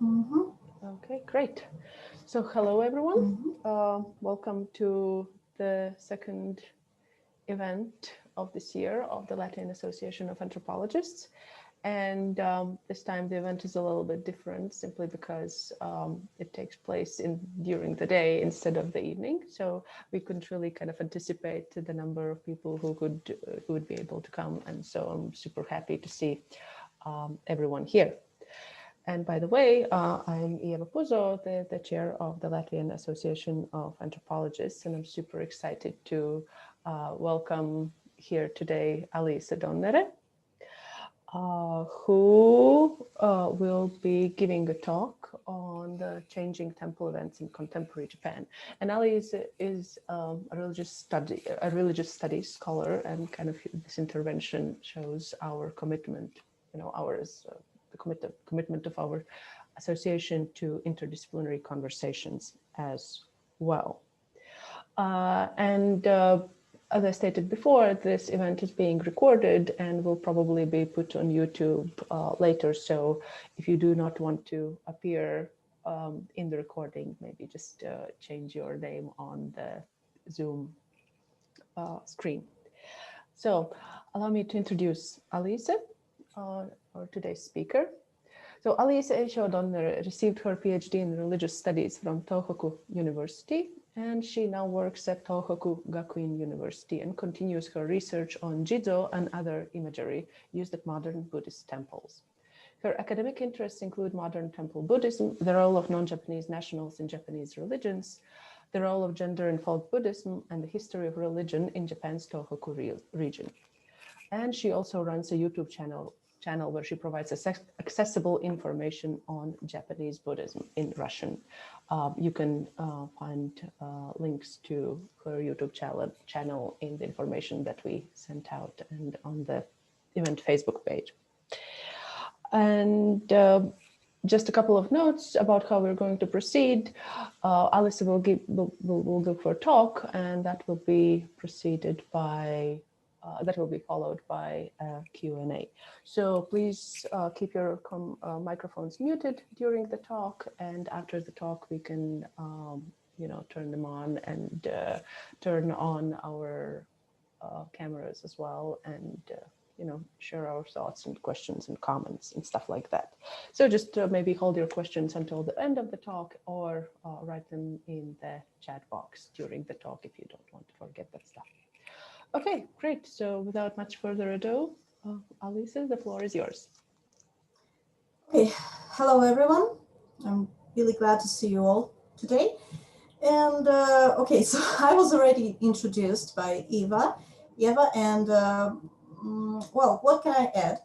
Mm-hmm. Okay, great. So hello, everyone. Mm-hmm. Welcome to the second event of this year of the Latin Association of Anthropologists. And this time the event is a little bit different simply because it takes place during the day instead of the evening. So we couldn't really kind of anticipate the number of people who would be able to come. And so I'm super happy to see everyone here. And by the way, I'm Ieva Puzo, the chair of the Latvian Association of Anthropologists, and I'm super excited to welcome here today Alīse Donnere, who will be giving a talk on the changing temple events in contemporary Japan. And Alīse is a religious studies scholar, and kind of this intervention shows our commitment, the commitment of our association to interdisciplinary conversations as well. As I stated before, this event is being recorded and will probably be put on YouTube later. So if you do not want to appear in the recording, maybe just change your name on the Zoom screen. So allow me to introduce Alīse, our today's speaker. So Alīse Eishō Donnere received her PhD in religious studies from Tohoku University, and she now works at Tohoku Gakuin University and continues her research on Jizō and other imagery used at modern Buddhist temples. Her academic interests include modern temple Buddhism, the role of non-Japanese nationals in Japanese religions, the role of gender in folk Buddhism, and the history of religion in Japan's Tohoku region. And she also runs a YouTube channel where she provides accessible information on Japanese Buddhism in Russian. You can find links to her YouTube channel in the information that we sent out and on the event Facebook page. And just a couple of notes about how we're going to proceed. Alīse will give her talk, and that will be preceded by that will be followed by a Q&A. So please keep your microphones muted during the talk, and after the talk we can turn them on and turn on our cameras as well, and share our thoughts and questions and comments and stuff like that. So just maybe hold your questions until the end of the talk, or write them in the chat box during the talk if you don't want to forget that stuff. Okay, great. So without much further ado, Alīse, the floor is yours. Okay, hello everyone. I'm really glad to see you all today. And okay, so I was already introduced by Eva, and well, what can I add?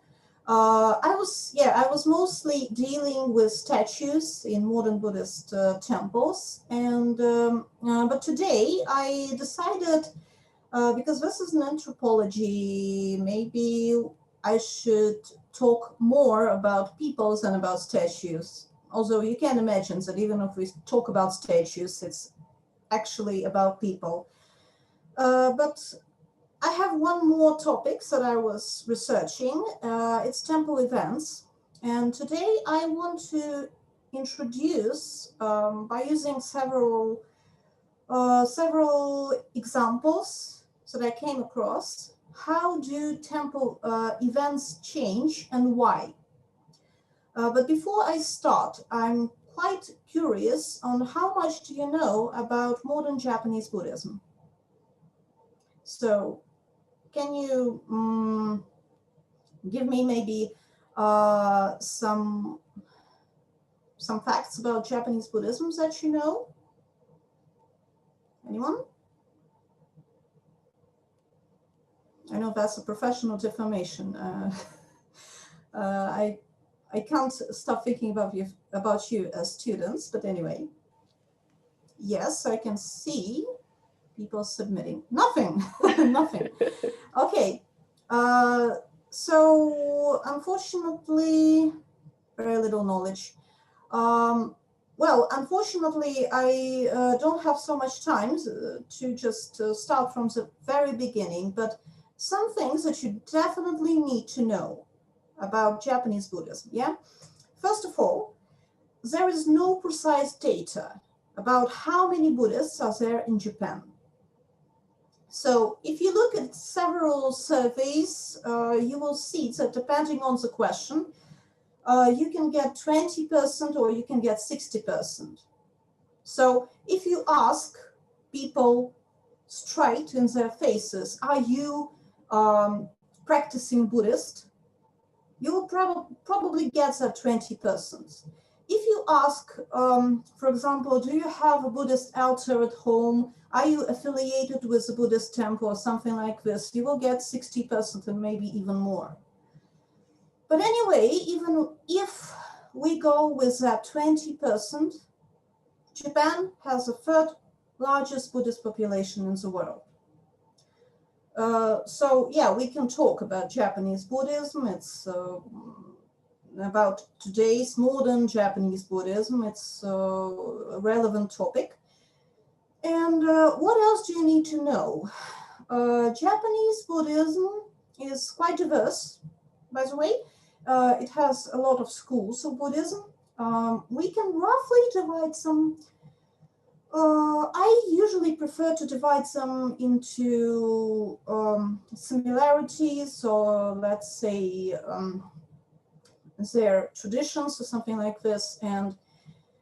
I was mostly dealing with statues in modern Buddhist temples, and but today I decided, because this is an anthropology, maybe I should talk more about peoples and about statues. Although you can imagine that even if we talk about statues, it's actually about people. But I have one more topic that I was researching. It's temple events. And today I want to introduce, by using several examples that I came across, how do temple events change and why? But before I start, I'm quite curious on how much do you know about modern Japanese Buddhism? So can you give me maybe some facts about Japanese Buddhism that you know? Anyone? I know that's a professional defamation. I can't stop thinking about you as students, but anyway. Yes, I can see people submitting. Nothing, nothing. Okay, so unfortunately, very little knowledge. Well, unfortunately, I don't have so much time to just start from the very beginning, but some things that you definitely need to know about Japanese Buddhism, yeah? First of all, there is no precise data about how many Buddhists are there in Japan. So if you look at several surveys, you will see that depending on the question, you can get 20% or you can get 60%. So if you ask people straight in their faces, are you practicing Buddhist? You will probably get that 20%. If you ask, for example, do you have a Buddhist altar at home? Are you affiliated with a Buddhist temple or something like this? You will get 60% and maybe even more. But anyway, even if we go with that 20%, Japan has the third largest Buddhist population in the world. So yeah, we can talk about Japanese Buddhism. It's about today's modern Japanese Buddhism. It's a relevant topic. And what else do you need to know? Japanese Buddhism is quite diverse, by the way. It has a lot of schools of Buddhism. We can roughly divide some. I usually prefer to divide them into similarities, or let's say their traditions or something like this. And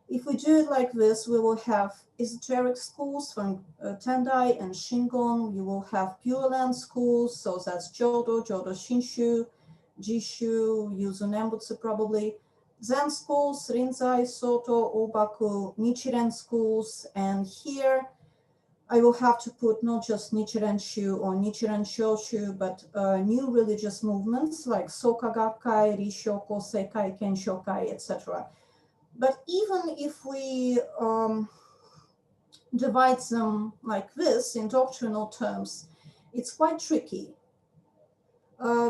if we do it like this, we will have esoteric schools from Tendai and Shingon. You will have Pure Land schools, so that's Jodo, Jodo Shinshu, Jishu, Yuzu Nembutsu probably. Zen schools, Rinzai, Soto, Obaku, Nichiren schools, and here I will have to put not just Nichiren Shu or Nichiren Shoshu, but new religious movements like Soka Gakkai, Rishoko, Seikai, Kenshokai, etc. But even if we divide them like this in doctrinal terms, it's quite tricky.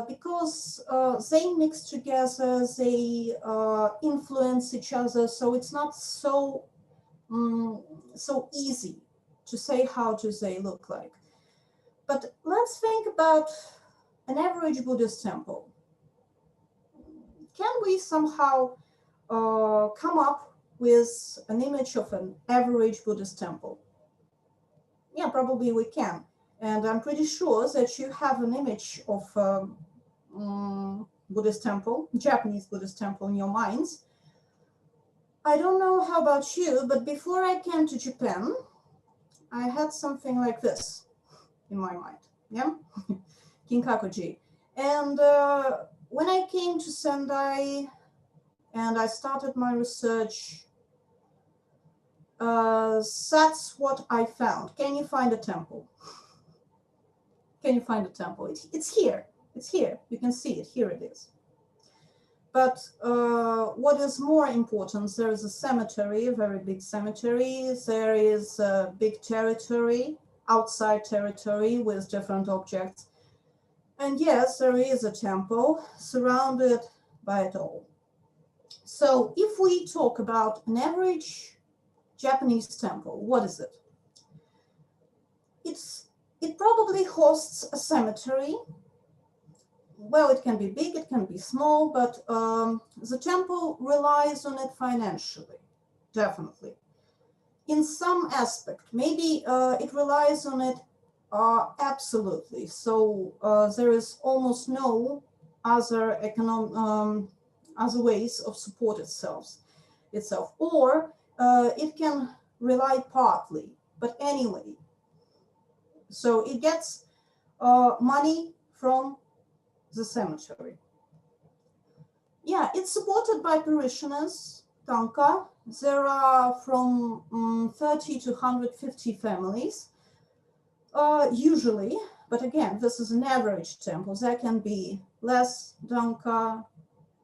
Because they mix together, they influence each other, so it's not so so easy to say how do they look like. But let's think about an average Buddhist temple. Can we somehow come up with an image of an average Buddhist temple? Yeah, probably we can. And I'm pretty sure that you have an image of Buddhist temple, Japanese Buddhist temple in your minds. I don't know how about you, but before I came to Japan, I had something like this in my mind, yeah? Kinkakuji. And when I came to Sendai and I started my research, that's what I found. Can you find a temple? Can you find a temple? It's here. It's here. You can see it. Here it is. But what is more important, there is a cemetery, a very big cemetery. There is a big territory, outside territory with different objects. And yes, there is a temple surrounded by it all. So if we talk about an average Japanese temple, what is it? It probably hosts a cemetery. Well, it can be big, it can be small, but the temple relies on it financially, definitely. In some aspect, maybe it relies on it absolutely. So there is almost no other other ways of support itself. Or it can rely partly, but anyway. So it gets money from the cemetery. Yeah, it's supported by parishioners, tanka. There are from 30 to 150 families, usually, but again, this is an average temple. There can be less danka,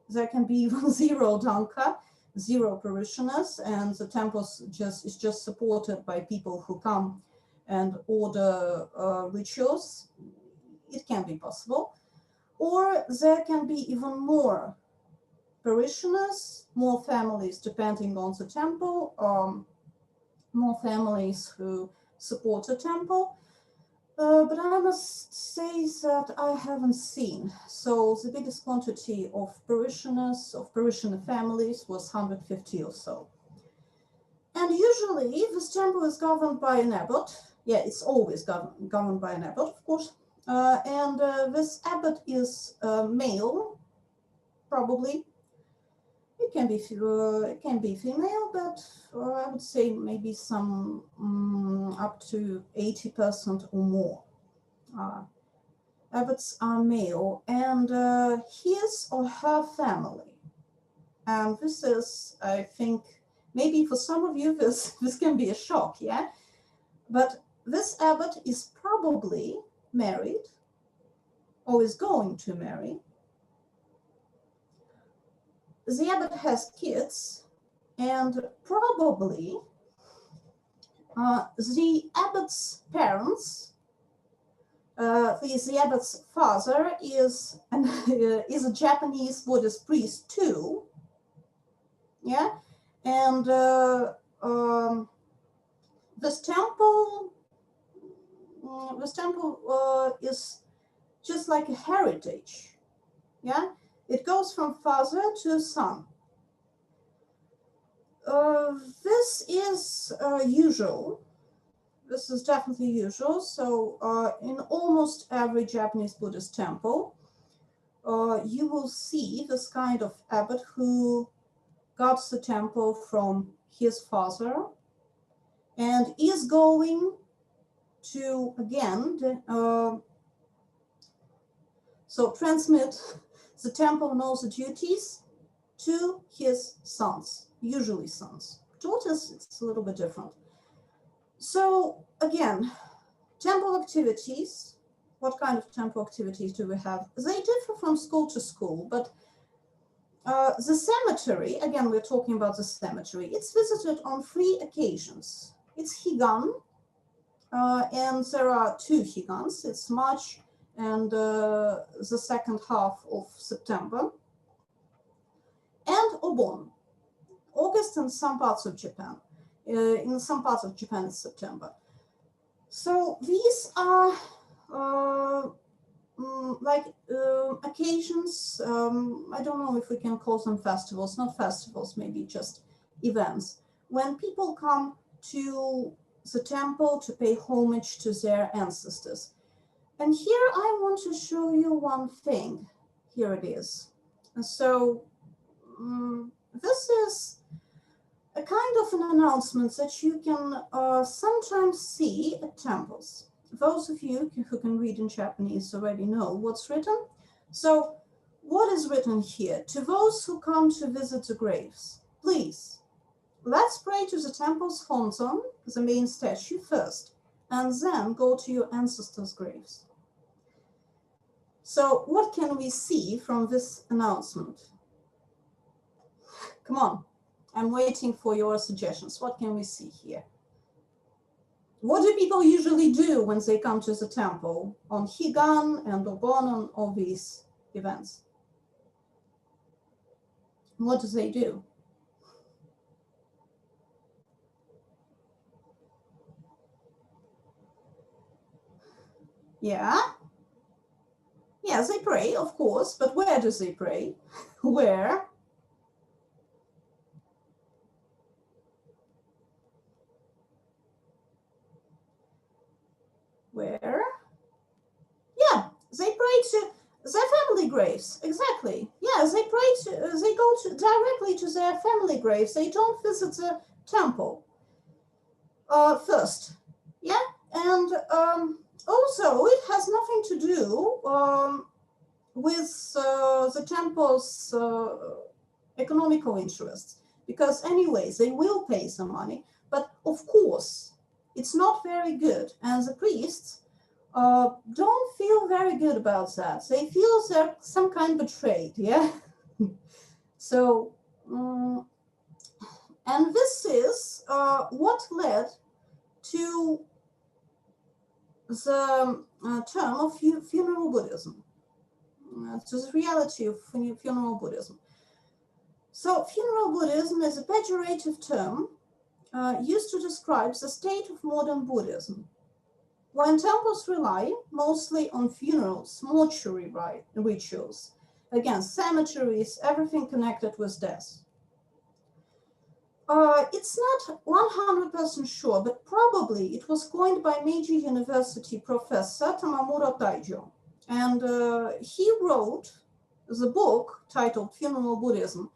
there can be even zero danka, zero parishioners, and the temple is just supported by people who come and order rituals. It can be possible. Or there can be even more parishioners, more families depending on the temple, more families who support the temple. But I must say that I haven't seen. So the biggest quantity of parishioners, of parishioner families, was 150 or so. And usually this temple is governed by an abbot. Yeah, it's always governed by an abbot, of course. And this abbot is male, probably. It can be female, but I would say maybe some up to 80% or more. Abbots are male, and his or her family. And this is, I think, maybe for some of you this can be a shock, yeah. But this abbot is probably married or is going to marry. The abbot has kids, and probably the abbot's parents, the abbot's father is is a Japanese Buddhist priest too, yeah, and this temple is just like a heritage, yeah. It goes from father to son. This is usual. This is definitely usual. So in almost every Japanese Buddhist temple, you will see this kind of abbot who got the temple from his father and is going to, again, so transmit the temple and all the duties to his sons, usually sons. Daughters, it's a little bit different. So again, temple activities, what kind of temple activities do we have? They differ from school to school, but the cemetery, again, we're talking about the cemetery, it's visited on 3 occasions. It's Higan, and there are 2 Higans. It's March and the second half of September, and Obon, August in some parts of Japan. In some parts of Japan, it's September. So these are occasions. I don't know if we can call them festivals, not festivals, maybe just events, when people come to the temple to pay homage to their ancestors. And here I want to show you one thing. Here it is. And so this is a kind of an announcement that you can sometimes see at temples. Those of you who can read in Japanese already know what's written. So what is written here? To those who come to visit the graves, please, let's pray to the temple's Honzon, the main statue, first, and then go to your ancestors' graves. So what can we see from this announcement? Come on, I'm waiting for your suggestions. What can we see here? What do people usually do when they come to the temple on Higan and Obon and all these events? What do they do? Yeah? Yeah, they pray, of course, but where do they pray? Where? Where? Yeah, they pray to their family graves, exactly. Yeah, they go directly to their family graves. They don't visit the temple first, yeah? And also it has nothing to do with the temple's economical interests, because anyways, they will pay some money, but of course, it's not very good, and the priests don't feel very good about that. They feel they're some kind of betrayed, yeah? So, and this is what led to the term of funeral Buddhism, to the reality of funeral Buddhism. So, funeral Buddhism is a pejorative term used to describe the state of modern Buddhism. when temples rely mostly on funerals, mortuary rituals, again, cemeteries, everything connected with death. It's not 100% sure, but probably it was coined by Meiji University professor Tamamura Taijo. And he wrote the book titled Funeral Buddhism.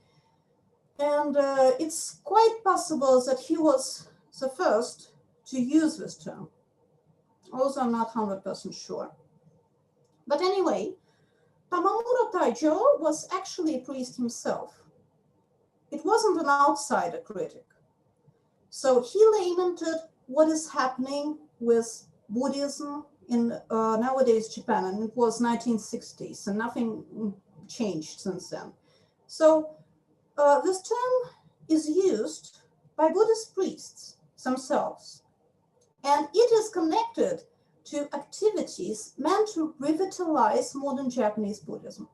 And it's quite possible that he was the first to use this term. Also, I'm not 100% sure. But anyway, Tamamura Taijo was actually a priest himself. It wasn't an outsider critic. So he lamented what is happening with Buddhism in nowadays Japan, and it was 1960s, and nothing changed since then. So this term is used by Buddhist priests themselves, and it is connected to activities meant to revitalize modern Japanese Buddhism.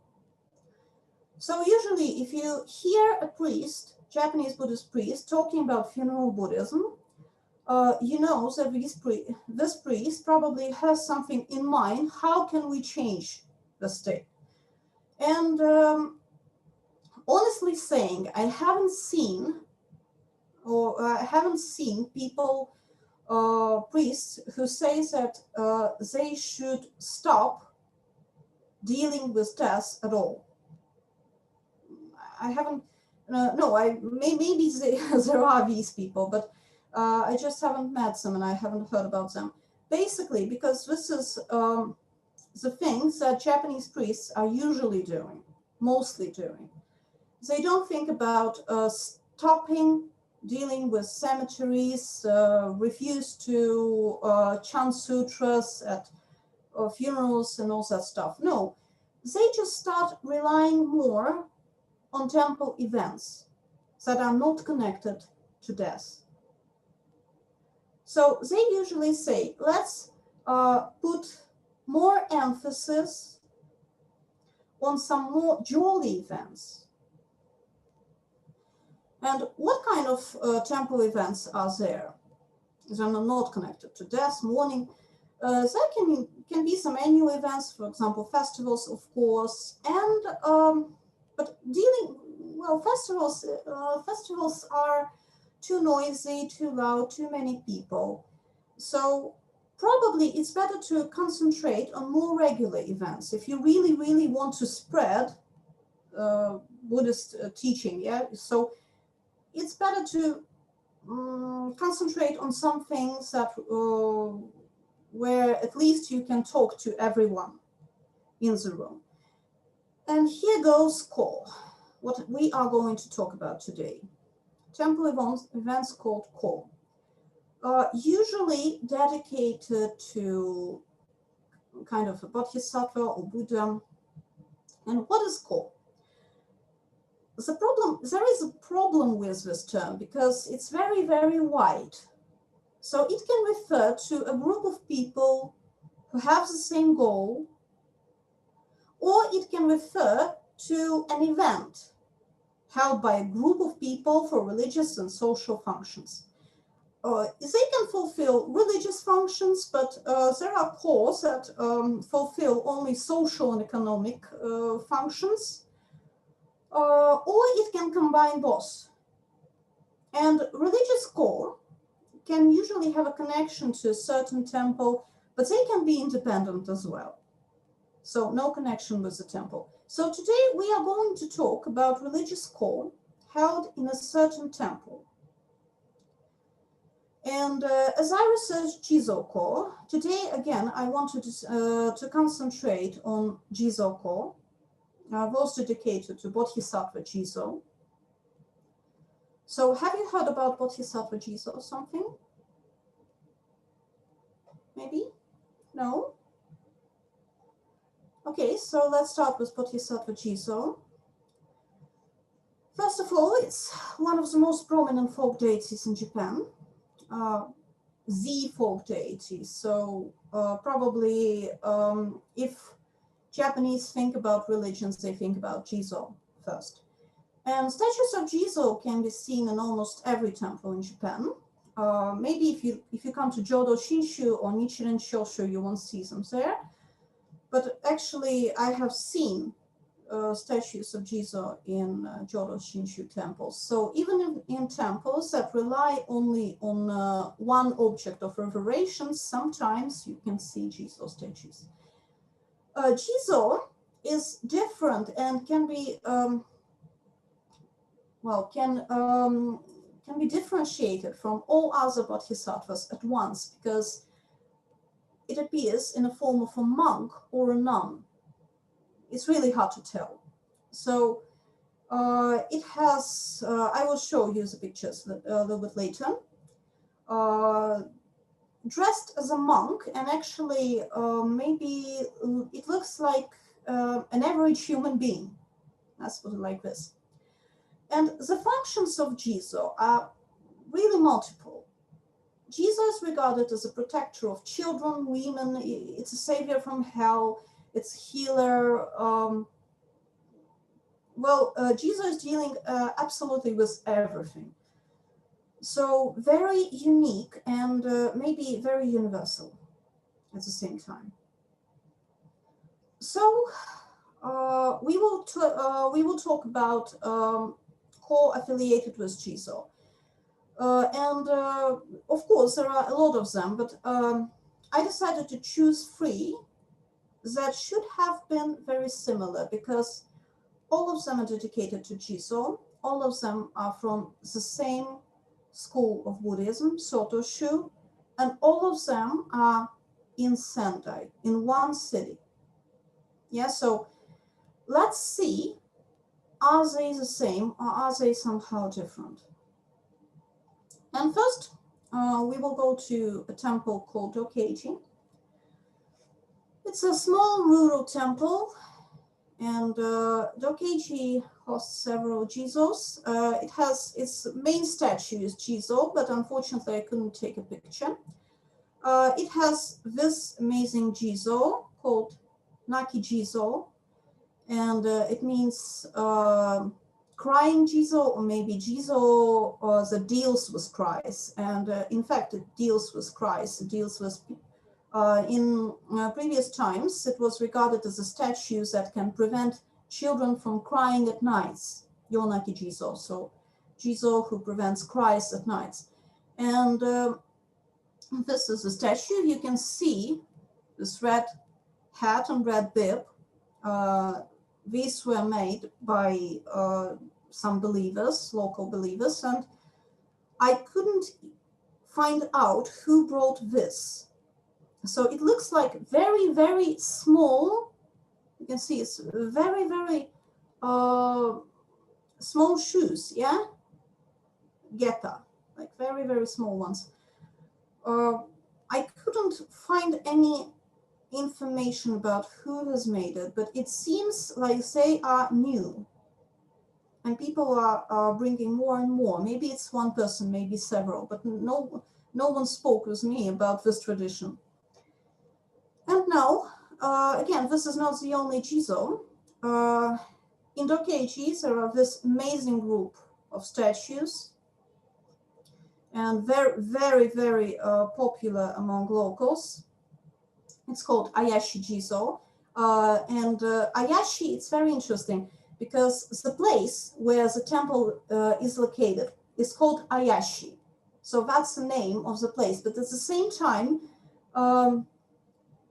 So usually if you hear a priest, Japanese Buddhist priest, talking about funeral Buddhism, you know that this priest probably has something in mind. How can we change the state? And honestly saying, I haven't seen people, priests who say that they should stop dealing with death at all. I haven't, maybe there are these people, but I just haven't met them and I haven't heard about them. Basically, because this is the things that Japanese priests are usually doing, mostly doing. They don't think about stopping dealing with cemeteries, refuse to chant sutras at funerals and all that stuff. No, they just start relying more on temple events that are not connected to death. So they usually say, let's put more emphasis on some more jolly events. And what kind of temple events are there? They are not connected to death, mourning. There can be some annual events, for example, festivals, of course, and but festivals are too noisy, too loud, too many people. So probably it's better to concentrate on more regular events. If you really, really want to spread Buddhist teaching, yeah. So it's better to concentrate on some things that where at least you can talk to everyone in the room. And here goes Ko, what we are going to talk about today. Temple events called Ko, usually dedicated to kind of a bodhisattva or Buddha. And what is Ko? There is a problem with this term because it's very, very wide. So it can refer to a group of people who have the same goal, or it can refer to an event held by a group of people for religious and social functions. They can fulfill religious functions, but there are cores that fulfill only social and economic functions, or it can combine both. And religious core can usually have a connection to a certain temple, but they can be independent as well. So no connection with the temple. So today we are going to talk about religious core held in a certain temple. And as I researched Jizō core, today again I wanted to concentrate on Jizō core, those dedicated to Bodhisattva Jizō. So have you heard about Bodhisattva Jizō or something? Maybe? No? Okay, so let's start with Bodhisattva Jizō. First of all, it's one of the most prominent folk deities in Japan, the folk deity. So probably if Japanese think about religions, they think about Jizō first. And statues of Jizō can be seen in almost every temple in Japan. Maybe if you come to Jodo Shinshu or Nichiren Shoshu, you won't see them there. But actually, I have seen statues of Jizō in Jodo Shinshu temples. So even in temples that rely only on one object of reveration, sometimes you can see Jizō statues. Jizō is different and can be can be differentiated from all other bodhisattvas at once, because it appears in the form of a monk or a nun. It's really hard to tell. So it has, I will show you the pictures a little bit later, dressed as a monk, and actually maybe it looks like an average human being. Let's put it like this. And the functions of Jizō are really multiple. Jizō is regarded as a protector of children, women. It's a savior from hell. It's a healer. Jizō is dealing absolutely with everything. So very unique and maybe very universal at the same time. So we will talk about core affiliated with Jizō. Of course, there are a lot of them, but I decided to choose 3 that should have been very similar, because all of them are dedicated to Jizō. All of them are from the same school of Buddhism, Sotoshu, and all of them are in Sendai, in one city. Yeah, so let's see, are they the same or are they somehow different? And first, we will go to a temple called Dokeiji. It's a small rural temple, and Dokeiji hosts several Jizōs. It has its main statue is Jizō, but unfortunately I couldn't take a picture. It has this amazing Jizō called Naki Jizō, and it means crying Jizō, or maybe Jizō that deals with cries. And in fact, it deals with cries. It deals with, in previous times, it was regarded as a statue that can prevent children from crying at nights. Yonaki Jizō, so Jizō who prevents cries at nights. And this is a statue. You can see this red hat and red bib. These were made by some believers, local believers, and I couldn't find out who brought this. So it looks like very, very small. You can see it's very, very small shoes, yeah? Geta, like very, very small ones. I couldn't find any information about who has made it, but it seems like they are new. And people are bringing more and more. Maybe it's one person, maybe several, but no one spoke with me about this tradition. And now, again, this is not the only Jizō. In Dokeiji, there are this amazing group of statues, and very, very, very popular among locals. It's called Ayashi Jizō. And Ayashi, it's very interesting, because the place where the temple is located is called Ayashi. So that's the name of the place. But at the same time,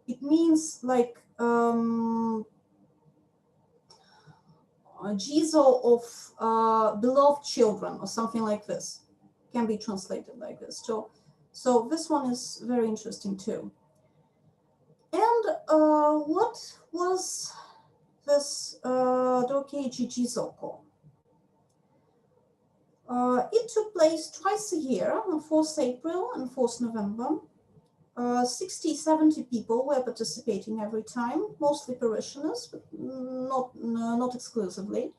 it means like Jizō of beloved children, or something like this. Can be translated like this. So this one is very interesting too. And what was this Dokeiji Jizōko? It took place twice a year, on 4th April and 4th November. 60, 70 people were participating every time, mostly parishioners, but not exclusively.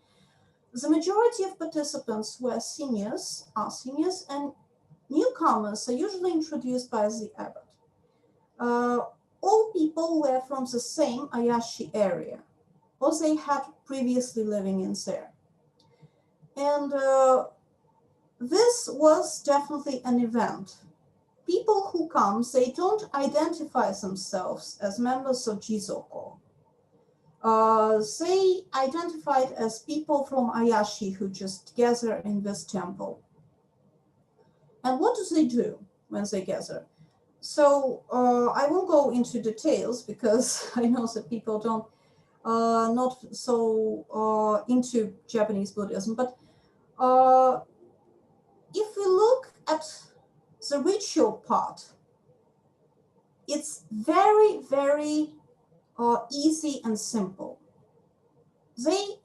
The majority of participants were seniors, and newcomers are usually introduced by the abbot. All people were from the same Ayashi area, or they had previously living in there. And this was definitely an event. People who come, they don't identify themselves as members of Jizōko. They identified as people from Ayashi who just gather in this temple. And what do they do when they gather? So I won't go into details because I know that people don't not so into Japanese Buddhism, but if we look at the ritual part, it's very, very easy and simple. They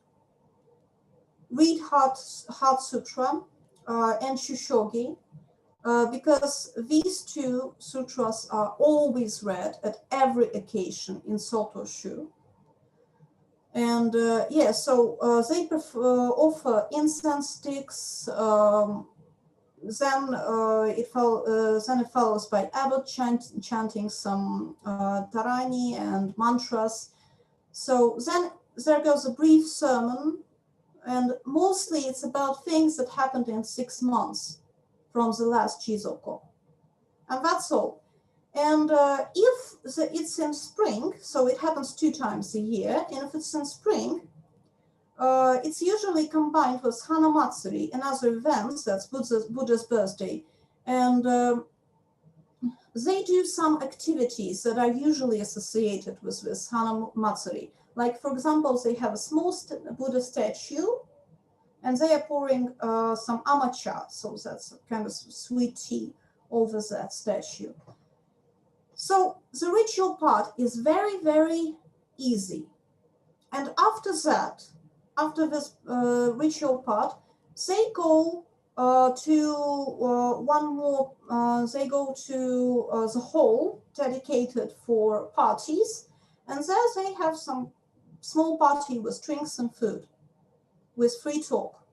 read Heart Sutra and Shushogi because these two sutras are always read at every occasion in Sotoshu. And they offer incense sticks. Then it follows by abbot chanting some tarani and mantras. So then there goes a brief sermon, and mostly it's about things that happened in 6 months from the last Jizōko. And that's all. And if it's in spring, so it happens 2 times a year, and if it's in spring, it's usually combined with Hana Matsuri and other events, that's Buddha's birthday. And they do some activities that are usually associated with this Hana Matsuri. Like, for example, they have a small Buddha statue, and they are pouring some amacha, so that's a kind of sweet tea over that statue. So the ritual part is very, very easy. And after that, after this ritual part, they go to one more, they go to the hall dedicated for parties. And there they have some small party with drinks and food, with free talk.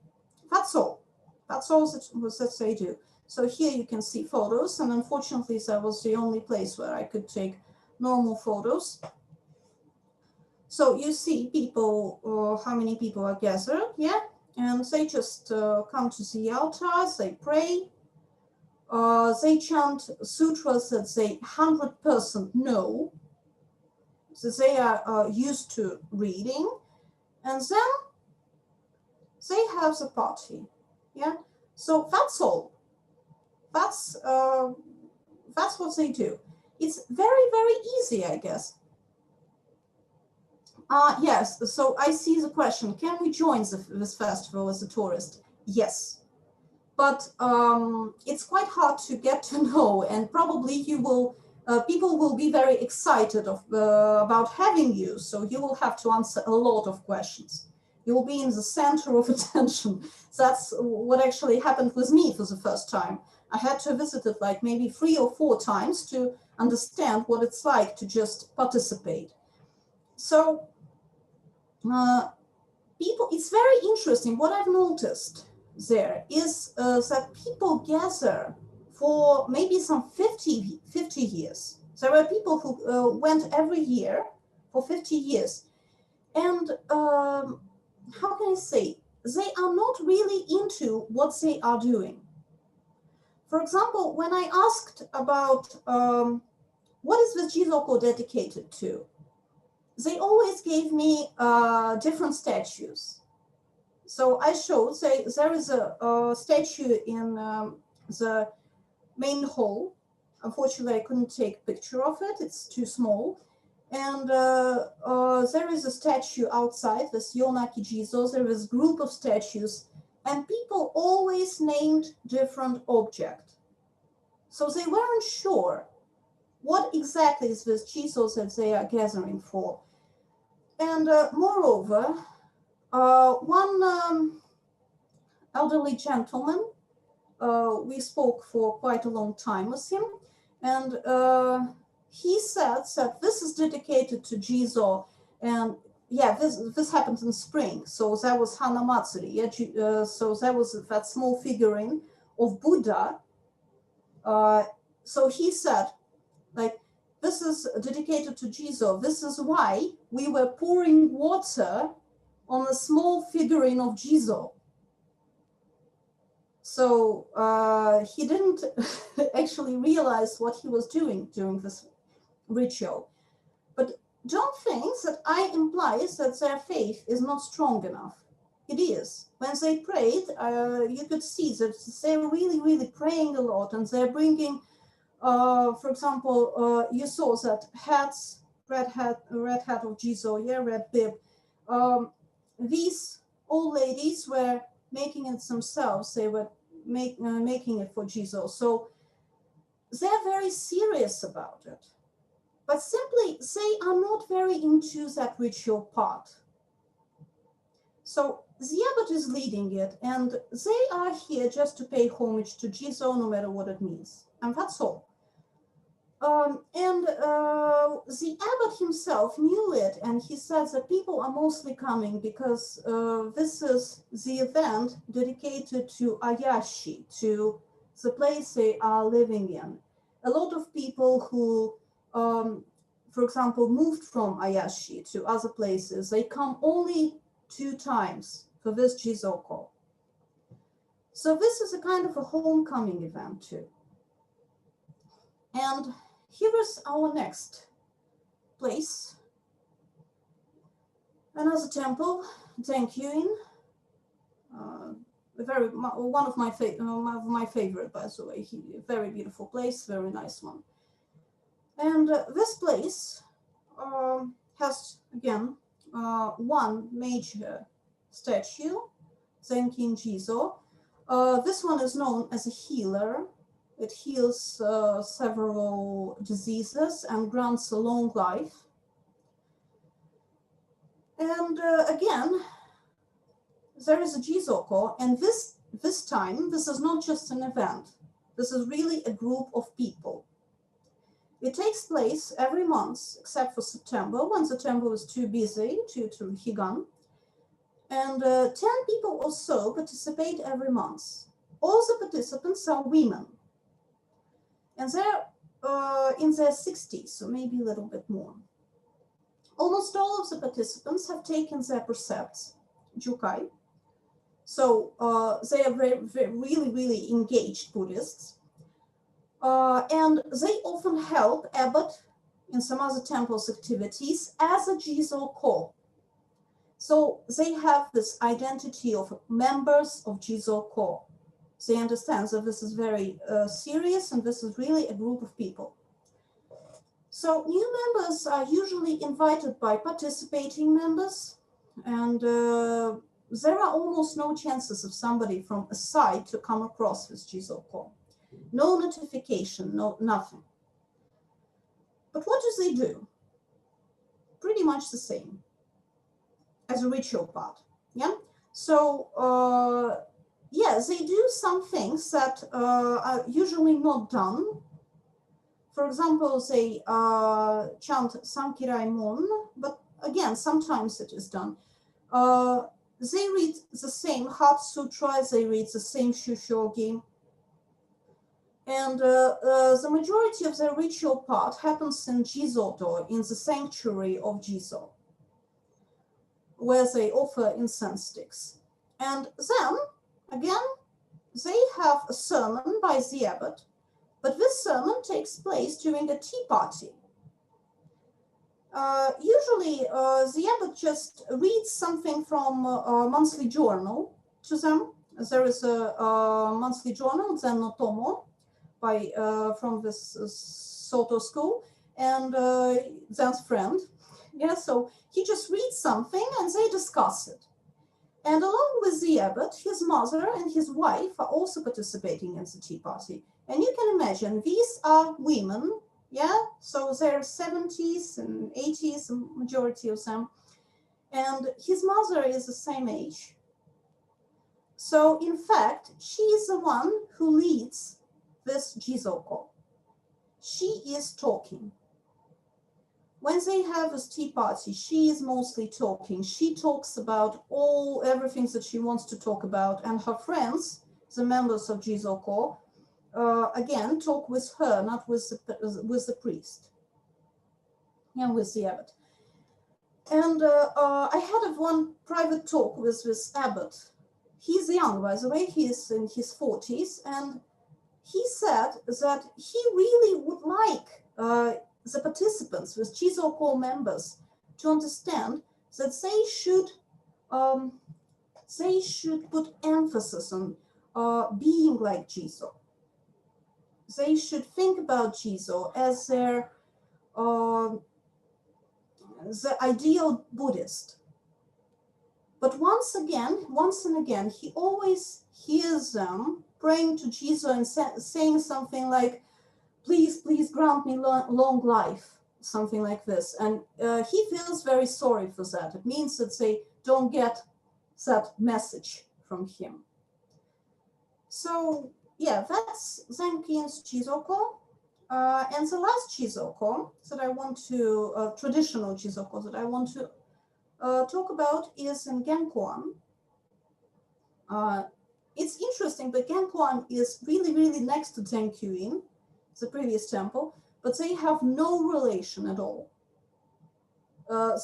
That's all. That's all that they do. So here you can see photos, and unfortunately that was the only place where I could take normal photos. So you see people, how many people are gathered, yeah? And they just come to the altar, they pray, they chant sutras that they 100% know, so they are used to reading, and then they have the party, yeah? So that's all. That's what they do. It's very, very easy, I guess. Yes, so I see the question, can we join this festival as a tourist? Yes, but it's quite hard to get to know, and probably you will, people will be very excited about having you, so you will have to answer a lot of questions. You will be in the center of attention. That's what actually happened with me for the first time. I had to visit it like maybe 3 or 4 times to understand what it's like to just participate. So people, it's very interesting. What I've noticed there is that people gather for maybe some 50 years. There were people who went every year for 50 years. And how can I say, they are not really into what they are doing. For example, when I asked about what is this Jizōko dedicated to, they always gave me different statues. So I showed, say, there is a statue in the main hall. Unfortunately, I couldn't take a picture of it. It's too small. And there is a statue outside, this Yonaki Jizō. There is a group of statues, and people always named different objects. So they weren't sure what exactly is this Jizō that they are gathering for. And moreover, one elderly gentleman, we spoke for quite a long time with him, and he said that this is dedicated to Jizō, and yeah, this happened in spring, so that was Hana Matsuri. Yeah, so that was that small figurine of Buddha. So he said, like, this is dedicated to Jizō. This is why we were pouring water on a small figurine of Jizō. So he didn't actually realize what he was doing during this ritual. But John thinks that I implies that their faith is not strong enough. It is. When they prayed, you could see that they're really, really praying a lot, and they're bringing, for example, you saw that hats, red hat of Jizō, yeah, red bib. These old ladies were making it themselves. They were making it for Jizō. So they're very serious about it. But simply, they are not very into that ritual part. So the abbot is leading it, and they are here just to pay homage to Jizō, no matter what it means. And that's all. The abbot himself knew it, and he said that people are mostly coming because this is the event dedicated to Ayashi, to the place they are living in. A lot of people who, for example, moved from Ayashi to other places, they come only 2 times for this Jizō. So this is a kind of a homecoming event too. And here is our next place. Another temple, Tenkyuin. One of my favorite, by the way. Very beautiful place, very nice one. And this place has again one major statue, Zenkin Jizo. This one is known as a healer. It heals several diseases and grants a long life. And again, there is a Jizō, and this time, this is not just an event. This is really a group of people. It takes place every month, except for September, when September is too busy due to Higan. And 10 people or so participate every month. All the participants are women. And they're in their 60s, so maybe a little bit more. Almost all of the participants have taken their precepts, Jukai. So they are really, really engaged Buddhists. And they often help abbot in some other temples activities as a Jizō. So they have this identity of members of Jizō. They understand that this is very serious, and this is really a group of people. So new members are usually invited by participating members, and there are almost no chances of somebody from a side to come across this Jizō. No notification, no nothing. But what do they do? Pretty much the same as a ritual part, yeah? So, yeah, they do some things that are usually not done. For example, they chant Sankirai Mon, but again, sometimes it is done. They read the same Heart Sutra, they read the same Shushogi. And the majority of their ritual part happens in Jizō, in the sanctuary of Jizō, where they offer incense sticks. And then, again, they have a sermon by the abbot, but this sermon takes place during a tea party. Usually, the abbot just reads something from a monthly journal to them. There is a monthly journal, Zen no Tomo, from this Soto school, and Zen's friend. Yeah, so he just reads something and they discuss it. And along with the abbot, his mother and his wife are also participating in the tea party. And you can imagine, these are women, yeah? So they're 70s and 80s, the majority of them. And his mother is the same age. So in fact, she is the one who leads this Jizō. She is talking. When they have this tea party, she is mostly talking. She talks about everything that she wants to talk about, and her friends, the members of Jizō, again, talk with her, not with the priest, and with the abbot. And I had one private talk with this abbot. He's young, by the way, he's in his 40s, and he said that he really would like the participants, with Jizō members, to understand that they should put emphasis on being like Jizō. They should think about Jizō as their the ideal Buddhist. But once and again, he always hears them praying to Jizō and saying something like, please grant me long life, something like this. And he feels very sorry for that. It means that they don't get that message from him. So yeah, that's Zenkin's Jizōko. And the last Jizōko that I want to, traditional Jizōko that I want to talk about is in Genkuan. It's interesting, but Genkuan is really next to Zenkyuin, the previous temple, but they have no relation at all.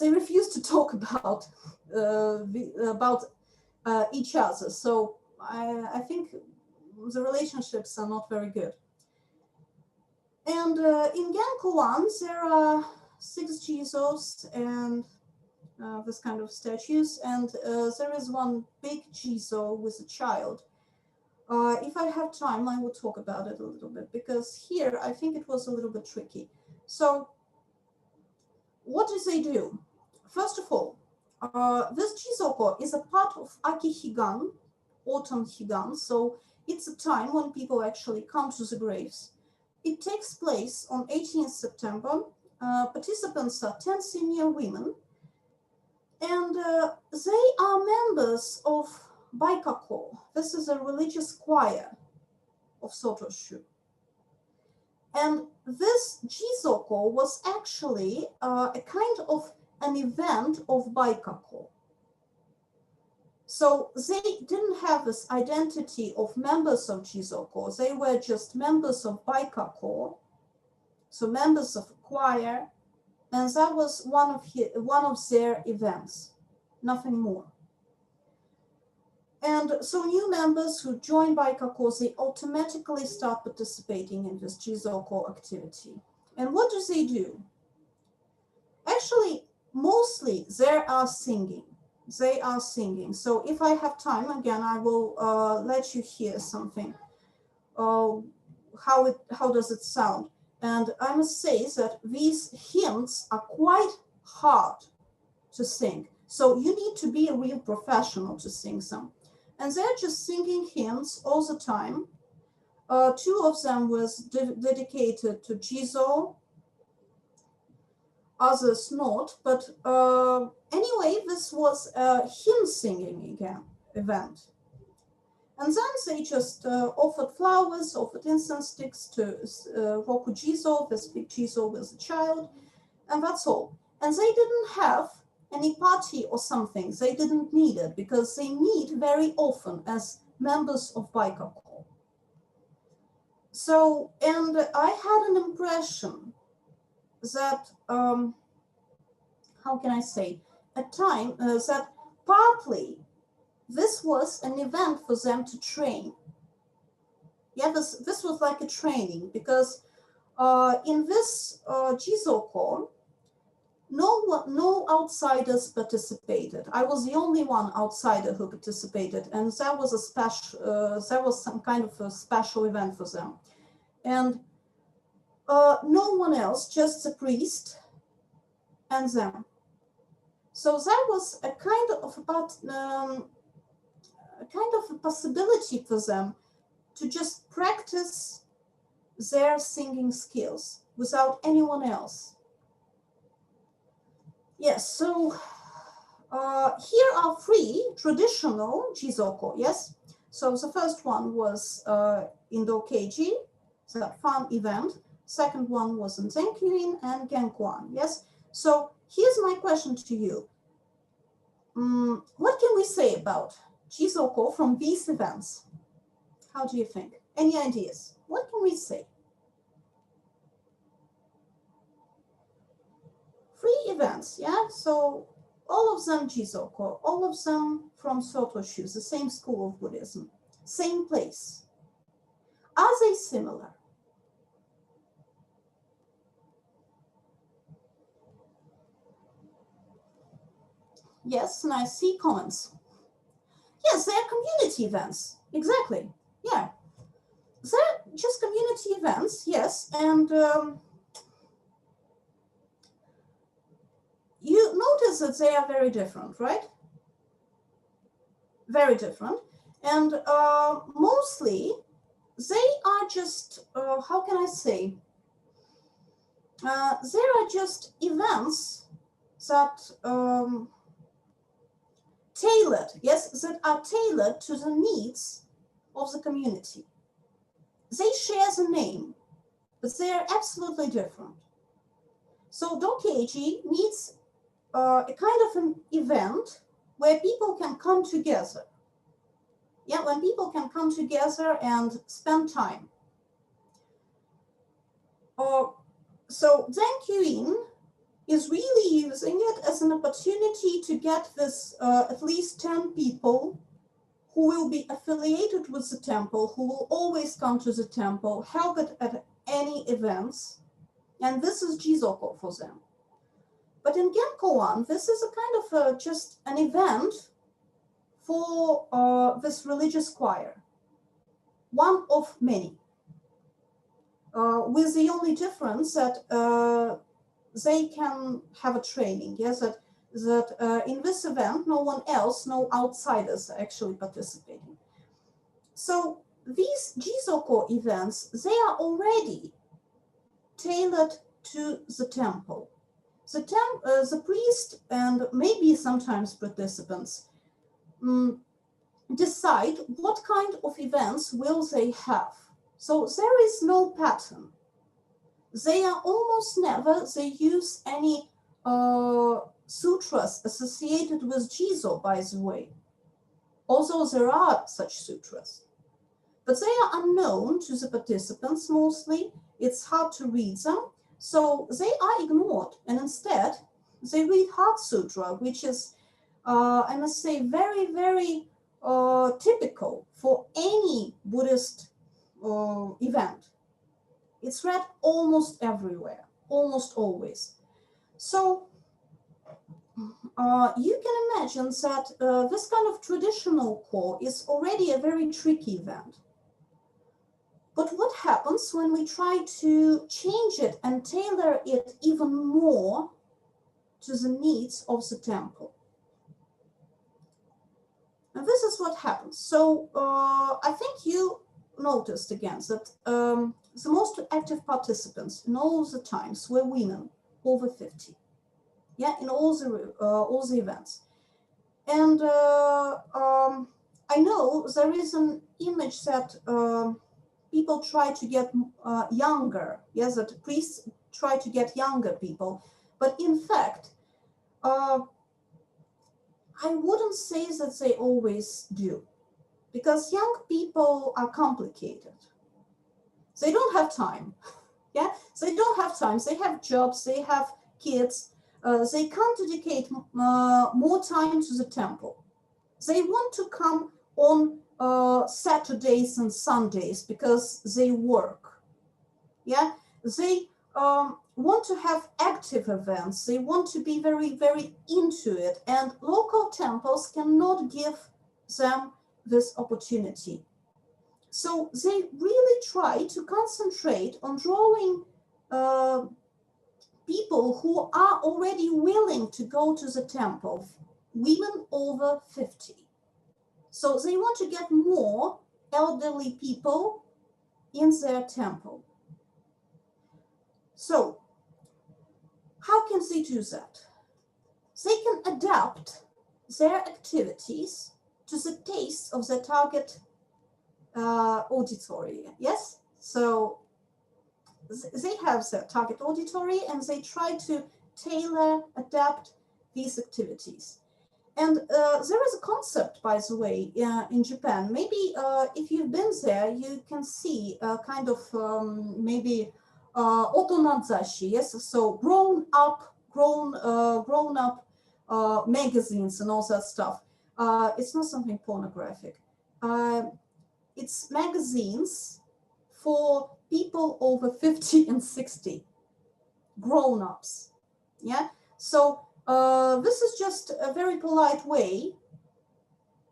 They refuse to talk about each other. So I think the relationships are not very good. And in Genkuan, there are 6 Jizōs and this kind of statues, and there is one big Jizō with a child. If I have time, I will talk about it a little bit, because here I think it was a little bit tricky. So what do they do? First of all, this Jizōko is a part of Aki Higan, autumn Higan, so it's a time when people actually come to the graves. It takes place on 18th September. Participants are 10 senior women, and they are members of Baikako. This is a religious choir of Sotoshu. And this Jizōko was actually a kind of an event of Baikako. So they didn't have this identity of members of Jizōko. They were just members of Baikako, so members of a choir, and that was one of their events, nothing more. And so new members who join Baikako, they automatically start participating in this Jizōko activity. And what do they do? Actually, mostly they are singing. They are singing. So if I have time, again, I will let you hear something. How does it sound? And I must say that these hymns are quite hard to sing. So you need to be a real professional to sing them. And they're just singing hymns all the time. 2 of them was dedicated to Jizō, others not. But anyway, this was a hymn singing event. And then they just offered flowers, offered incense sticks to Tohoku Gakuin, this big Jizō with a child, and that's all. And they didn't have any party or something. They didn't need it because they meet very often as members of Baikako. So, and I had an impression that, how can I say, at time that partly this was an event for them to train. Yeah, this was like a training, because in this Jizōko, no outsiders participated. I was the only one outsider who participated, and that was a special. That was some kind of a special event for them, and no one else, just the priest and them. So that was a kind of a possibility for them to just practice their singing skills without anyone else. Yes, so here are 3 traditional Jizōko, yes? So the first one was in Dokeiji, that fun event. Second one was in Zenkyuin and Genkuan, yes? So here's my question to you. What can we say about Jizōko from these events? How do you think? Any ideas? What can we say? 3 events, yeah? So all of them Jizōko, all of them from Sotoshu, the same school of Buddhism, same place. Are they similar? Yes, and I see comments. Yes, they're community events. Exactly. Yeah. They're just community events, yes. And you notice that they are very different, right? Very different. And mostly they are just, how can I say? They are just events that that are tailored to the needs of the community. They share the name, but they are absolutely different. So Dokeiji needs a kind of an event where people can come together. Yeah, when people can come together and spend time. So Zenkyuin is really using it as an opportunity to get this at least 10 people who will be affiliated with the temple, who will always come to the temple, help it at any events. And this is Jizō for them. But in Genko-an, this is a kind of just an event for this religious choir, one of many, with the only difference that they can have a training, yes, that in this event, no one else, no outsiders are actually participating. So these Jizō events, they are already tailored to the temple. The priest and maybe sometimes participants decide what kind of events will they have. So there is no pattern. They are almost never, they use any sutras associated with Jizō, by the way, although there are such sutras. But they are unknown to the participants mostly. It's hard to read them. So they are ignored, and instead they read Heart Sutra, which is, I must say, very, very typical for any Buddhist event. It's read almost everywhere, almost always. So you can imagine that this kind of traditional core is already a very tricky event. But what happens when we try to change it and tailor it even more to the needs of the temple? And this is what happens. So I think you noticed again that the most active participants in all the times were women over 50. Yeah, in all the events. And I know there is an image that people try to get younger, yes, that priests try to get younger people. But in fact, I wouldn't say that they always do, because young people are complicated. They don't have time. Yeah, they don't have time. They have jobs, they have kids. They can't dedicate more time to the temple. They want to come on Saturdays and Sundays because they work. Yeah, they want to have active events. They want to be very, very into it. And local temples cannot give them this opportunity. So they really try to concentrate on drawing people who are already willing to go to the temple, women over 50. So they want to get more elderly people in their temple. So how can they do that? They can adapt their activities to the taste of their target auditory, yes? So they have their target auditory and they try to tailor, adapt these activities. And there is a concept, by the way, in Japan. Maybe if you've been there, you can see a kind of maybe otonazashi, yes? So grown up magazines and all that stuff. It's not something pornographic. It's magazines for people over 50 and 60, grown-ups. Yeah. So this is just a very polite way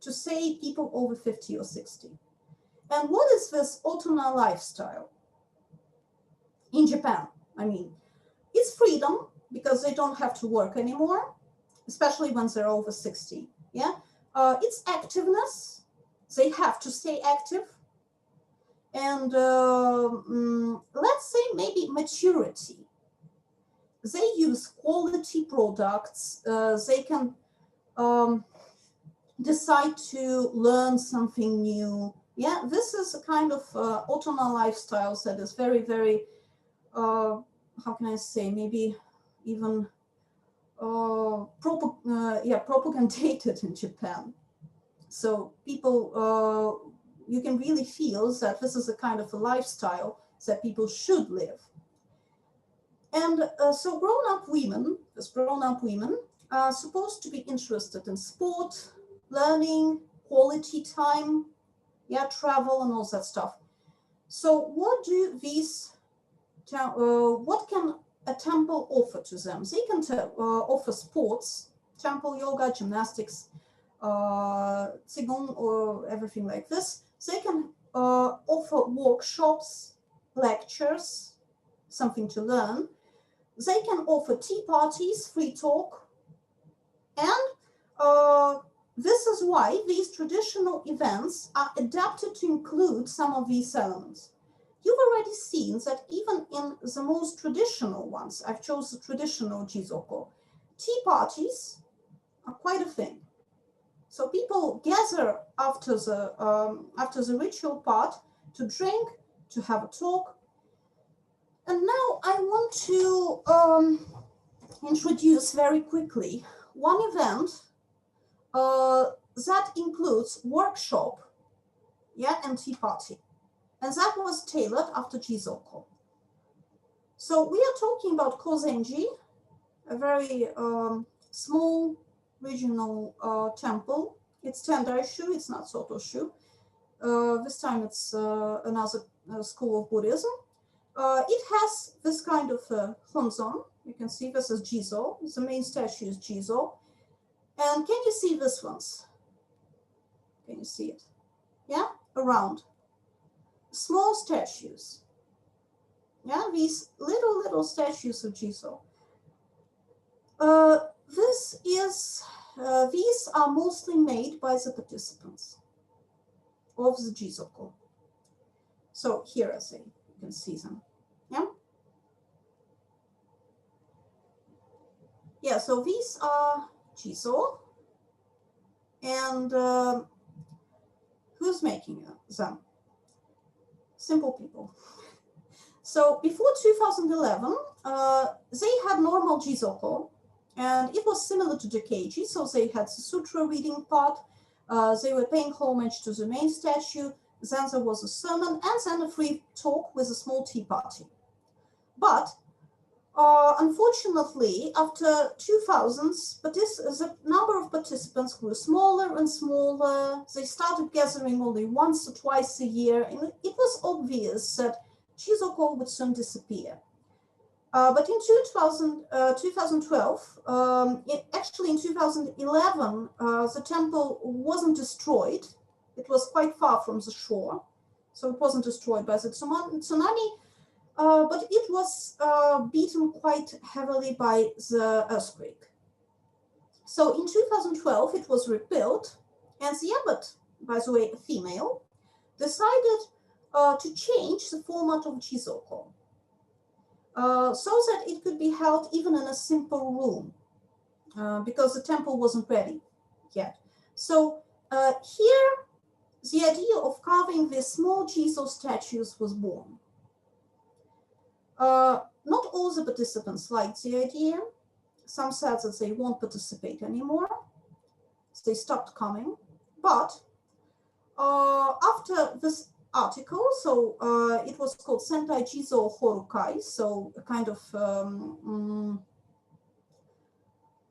to say people over 50 or 60. And what is this otona lifestyle in Japan? I mean, it's freedom because they don't have to work anymore, especially when they're over 60. Yeah, it's activeness. They have to stay active. And let's say maybe maturity. They use quality products. They can decide to learn something new. Yeah, this is a kind of otona lifestyle that is very, very, how can I say, maybe even propagated in Japan. So people, you can really feel that this is a kind of a lifestyle that people should live. And so grown-up women, are supposed to be interested in sport, learning, quality time, yeah, travel and all that stuff. So what do these, what can a temple offer to them? They can offer sports, temple yoga, gymnastics, qigong, or everything like this. They can offer workshops, lectures, something to learn. They can offer tea parties, free talk, and this is why these traditional events are adapted to include some of these elements. You've already seen that even in the most traditional ones, I've chosen traditional Jizō, tea parties are quite a thing. So people gather after the ritual part to drink, to have a talk. And now I want to introduce very quickly one event that includes workshop, yeah, and tea party. And that was tailored after Jizō. So we are talking about Kozenji, a very small regional temple. It's Tendaishu, it's not Sotoshu. This time it's another school of Buddhism. It has this kind of honzon. You can see this is Jizō. The main statue is Jizō. And can you see this ones? Can you see it? Yeah, around. Small statues. Yeah, these little statues of Jizō. These are mostly made by the participants of the Jizō. So here I say, you can see them. Yeah. Yeah, so these are Jizō. And who's making them? Simple people. So before 2011, they had normal Jizō, and it was similar to Jikkeiji. So they had the sutra reading part. They were paying homage to the main statue. Then there was a sermon, and then a free talk with a small tea party. But unfortunately, after 2000s, the number of participants grew smaller and smaller. They started gathering only once or twice a year, and it was obvious that Jizō would soon disappear. But in 2012, actually in 2011, the temple wasn't destroyed. It was quite far from the shore, so it wasn't destroyed by the tsunami. But it was beaten quite heavily by the earthquake. So in 2012, it was rebuilt, and the abbot, by the way, a female, decided to change the format of Jizō, so that it could be held even in a simple room, because the temple wasn't ready yet. So here, the idea of carving these small Jizō statues was born. Not all the participants liked the idea. Some said that they won't participate anymore. So they stopped coming. But after this article, so it was called Sentai Jizo Horukai, so a kind of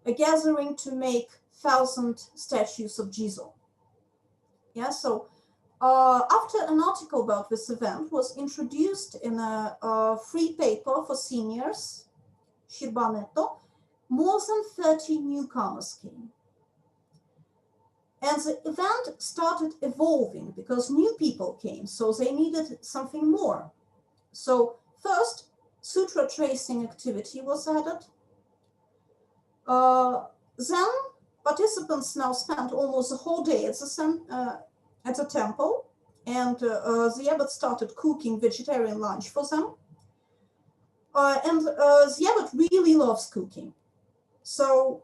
a gathering to make 1,000 statues of Jizō. Yeah, so after an article about this event was introduced in a free paper for seniors, Shirbaneto, more than 30 newcomers came. And the event started evolving because new people came, so they needed something more. So first, sutra tracing activity was added. Then participants now spent almost the whole day at the temple, and the abbot started cooking vegetarian lunch for them. The abbot really loves cooking. So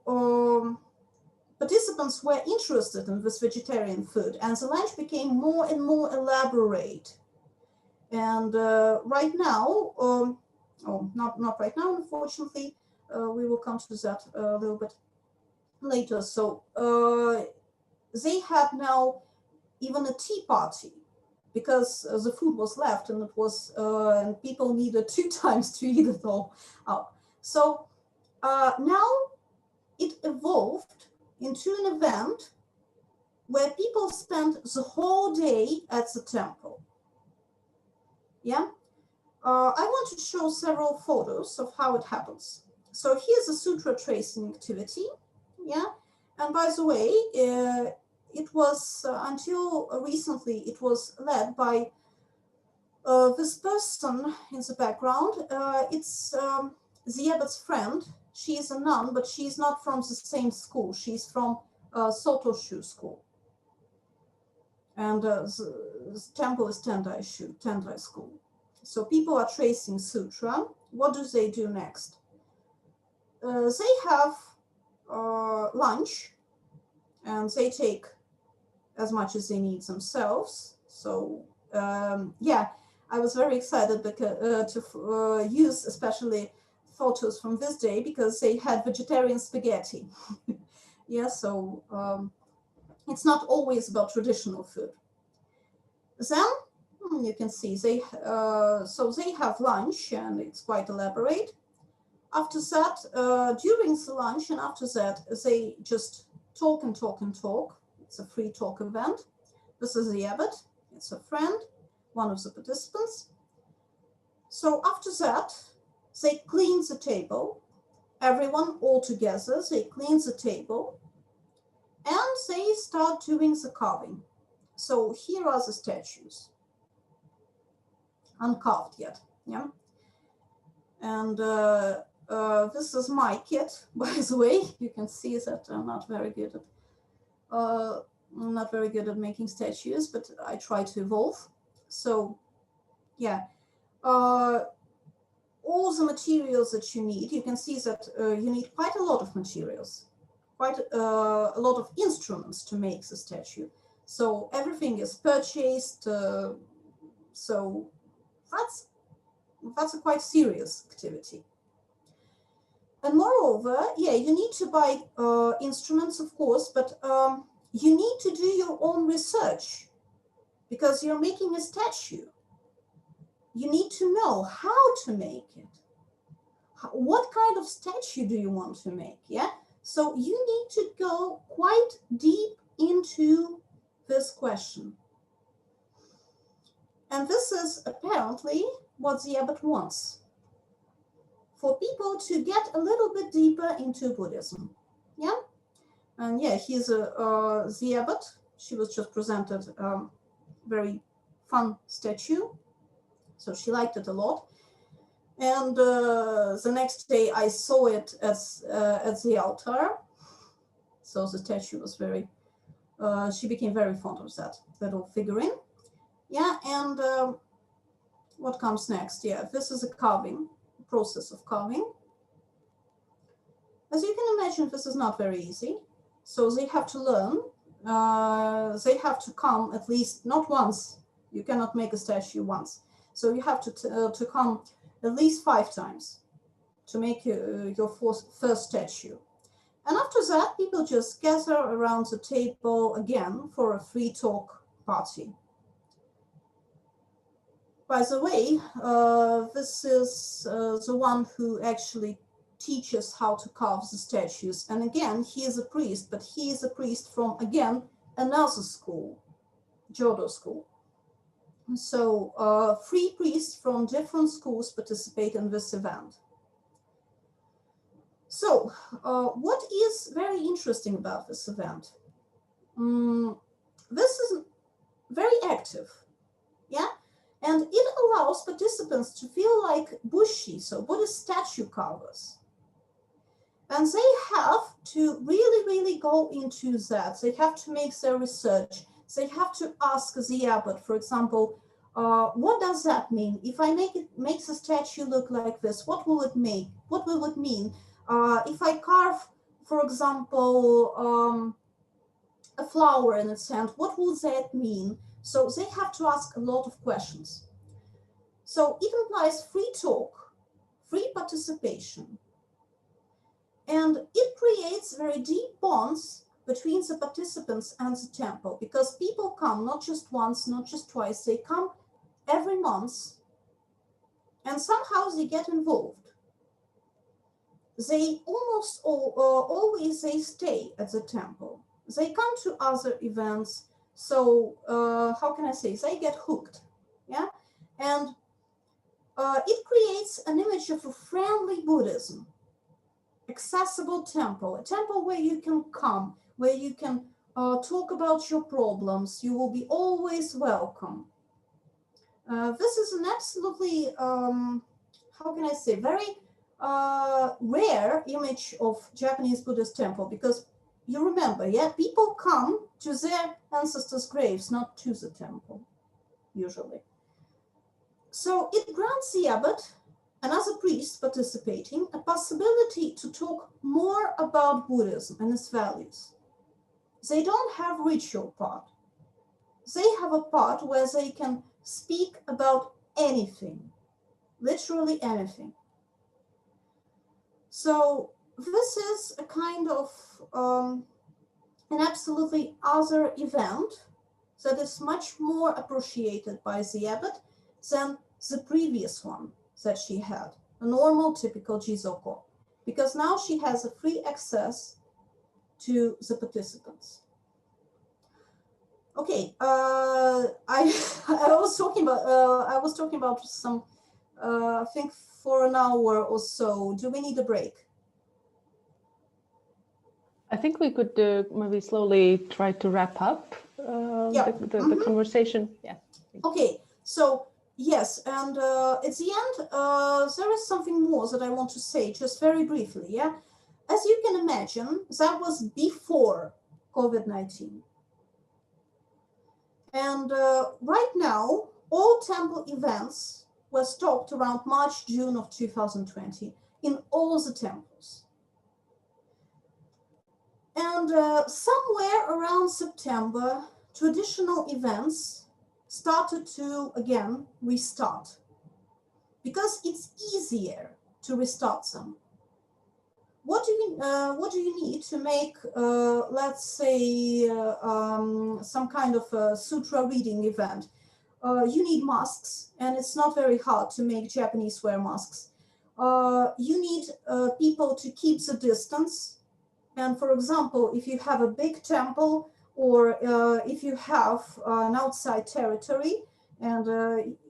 participants were interested in this vegetarian food, and the lunch became more and more elaborate. And right now, not right now, unfortunately, we will come to that a little bit later. So they had now even a tea party because the food was left, and it was and people needed 2 times to eat it all out. So now it evolved into an event where people spent the whole day at the temple. Yeah, I want to show several photos of how it happens. So here's a sutra tracing activity. Yeah, and by the way, it was until recently it was led by this person in the background. It's the abbot's friend. She's a nun, but she's not from the same school. She's from Sotoshu school. And the temple is Tendai school. So people are tracing sutra. What do they do next? They have lunch, and they take as much as they need themselves. So yeah, I was very excited because, to use especially photos from this day because they had vegetarian spaghetti. Yeah, so it's not always about traditional food. Then you can see they have lunch, and it's quite elaborate. After that, during the lunch and after that, they just talk and talk and talk. It's a free talk event. This is the abbot. It's a friend, one of the participants. So after that, they clean the table. Everyone all together, they clean the table, and they start doing the carving. So here are the statues, uncarved yet. Yeah, and this is my kit, by the way. You can see that I'm not very good at making statues, but I try to evolve. So yeah, all the materials that you need, you can see that you need quite a lot of materials, quite a lot of instruments to make the statue. So everything is purchased. So that's a quite serious activity. And moreover, yeah, you need to buy instruments, of course, but you need to do your own research because you're making a statue. You need to know how to make it. What kind of statue do you want to make? Yeah, so you need to go quite deep into this question. And this is apparently what the abbot wants, for people to get a little bit deeper into Buddhism. Yeah, and yeah, here's the abbot. She was just presented very fun statue, so she liked it a lot. And the next day I saw it at the altar. So the statue was very, she became very fond of that little figurine. Yeah, and what comes next? Yeah, this is a carving, process of carving. As you can imagine, this is not very easy. So they have to learn. They have to come at least, not once. You cannot make a statue once. So you have to come at least 5 times to make your first statue. And after that, people just gather around the table again for a free talk party. By the way, this is the one who actually teaches how to carve the statues. And again, he is a priest, but he is a priest from, again, another school, Jodo school. So 3 priests from different schools participate in this event. So what is very interesting about this event? This is very active, yeah? And it allows participants to feel like Bushi, so Buddhist statue carvers. And they have to really go into that. They have to make their research. They have to ask the abbot, for example, what does that mean? If I make the statue look like this, what will it make? What will it mean? If I carve, for example, a flower in its hand, what will that mean? So they have to ask a lot of questions. So it implies free talk, free participation, and it creates very deep bonds between the participants and the temple, because people come not just once, not just twice, they come every month, and somehow they get involved. They almost always they stay at the temple. They come to other events, so how can I say, they get hooked, yeah? And it creates an image of a friendly Buddhism, accessible temple, a temple where you can come, where you can talk about your problems. You will be always welcome. This is an absolutely, how can I say, very rare image of Japanese Buddhist temple, because you remember, yeah, people come to their ancestors' graves, not to the temple, usually. So it grants the abbot, another priest participating, a possibility to talk more about Buddhism and its values. They don't have ritual part. They have a part where they can speak about anything, literally anything. So this is a kind of an absolutely other event that is much more appreciated by the abbot than the previous one that she had, a normal, typical Jizō, because now she has a free access to the participants. Okay, I was talking about some, I think for an hour or so. Do we need a break? I think we could maybe slowly try to wrap up the conversation. Yeah. Okay, so yes, and at the end, there is something more that I want to say, just very briefly, yeah? As you can imagine, that was before COVID-19. And right now, all temple events were stopped around March, June of 2020 in all the temples. And somewhere around September, traditional events started to, again, restart, because it's easier to restart them. What do you need to make, let's say, some kind of a sutra reading event? You need masks, and it's not very hard to make Japanese wear masks. You need people to keep the distance. And for example, if you have a big temple, or if you have an outside territory, and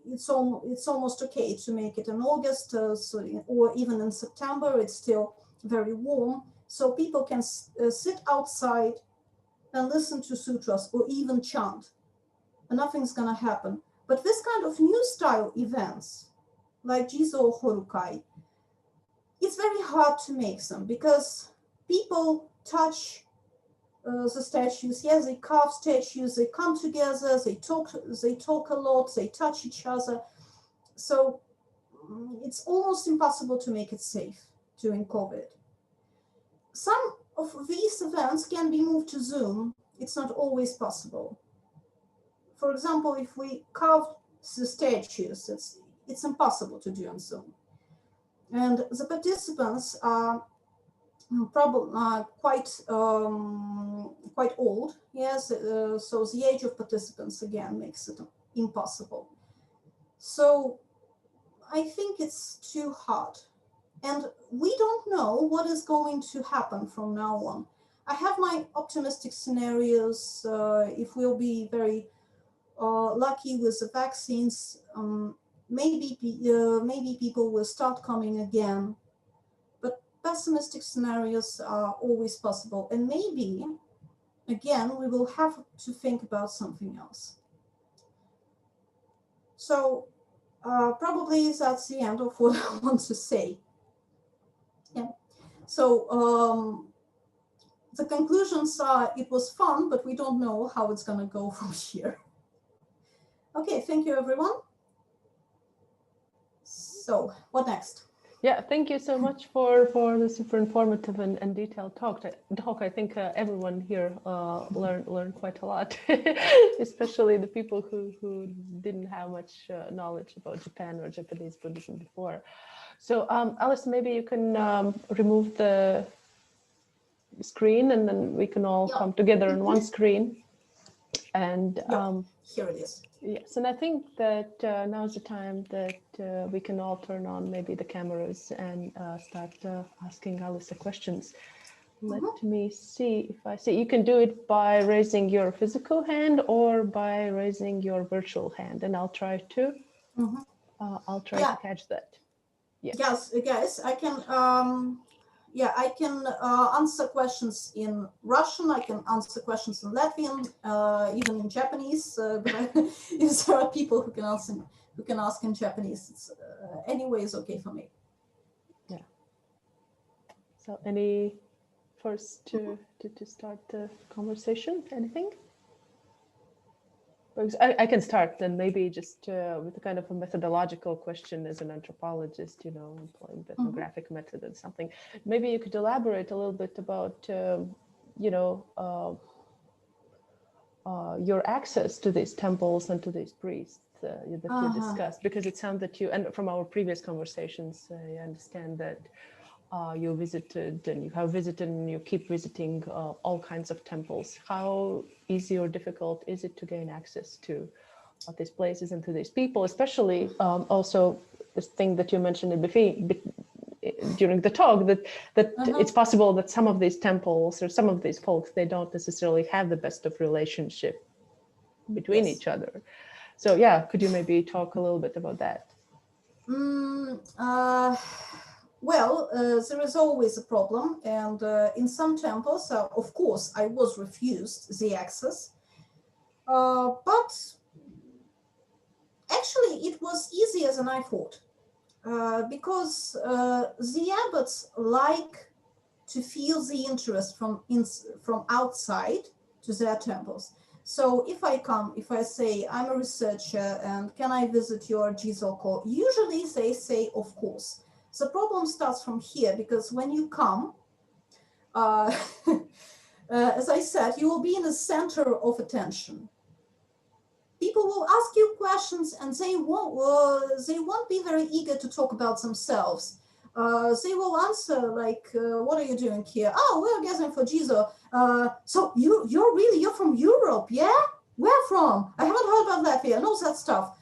it's almost okay to make it in August, or even in September, it's still very warm, so people can sit outside and listen to sutras or even chant, and nothing's gonna happen. But this kind of new style events, like Jizō Horukai, it's very hard to make them, because people touch the statues. Yes, they carve statues, they come together, they talk a lot, they touch each other. So it's almost impossible to make it safe during COVID. Some of these events can be moved to Zoom. It's not always possible. For example, if we carve the statues, it's impossible to do on Zoom. And the participants are probably quite old. Yes, so the age of participants again makes it impossible. So I think it's too hard And we don't know what is going to happen from now on. I have my optimistic scenarios. If we'll be very lucky with the vaccines, maybe people will start coming again. But pessimistic scenarios are always possible. And maybe, again, we will have to think about something else. So probably that's the end of what I want to say. Yeah. So the conclusions are, it was fun, but we don't know how it's going to go from here. Okay, thank you, everyone. So what next? Yeah, thank you so much for the super informative and detailed talk. I think everyone here learned quite a lot, especially the people who didn't have much knowledge about Japan or Japanese Buddhism before. So Alice, maybe you can remove the screen, and then we can all come together on one screen. And here it is. Yes, and I think that now's the time that we can all turn on maybe the cameras and start asking Alīse questions. Let me see if I see. You can do it by raising your physical hand or by raising your virtual hand, and I'll try to. I'll try to catch that. Yes, guys, I can. I can answer questions in Russian. I can answer questions in Latvian, even in Japanese. But if there are people who can ask in Japanese, it's anyway is okay for me. Yeah. So, any first to start the conversation? Anything? I can start then, maybe just with a kind of a methodological question as an anthropologist, employing the ethnographic method and something. Maybe you could elaborate a little bit about, your access to these temples and to these priests that you discussed, because it sounds that and from our previous conversations, I understand that you visited and you have visited and you keep visiting all kinds of temples. How easy or difficult is it to gain access to these places and to these people, especially also this thing that you mentioned during the talk, that it's possible that some of these temples or some of these folks, they don't necessarily have the best of relationship between each other. So could you maybe talk a little bit about that? Well, there is always a problem, and in some temples, of course, I was refused the access, but actually it was easier than I thought, because the abbots like to feel the interest from outside to their temples. So if I say I'm a researcher and can I visit your Jizō, usually they say of course. The problem starts from here, because when you come, as I said, you will be in the center of attention. People will ask you questions and they won't be very eager to talk about themselves. They will answer like, what are you doing here? Oh, we're gathering for Jizō. So you're from Europe, yeah? Where from? I haven't heard about Latvia and all that stuff.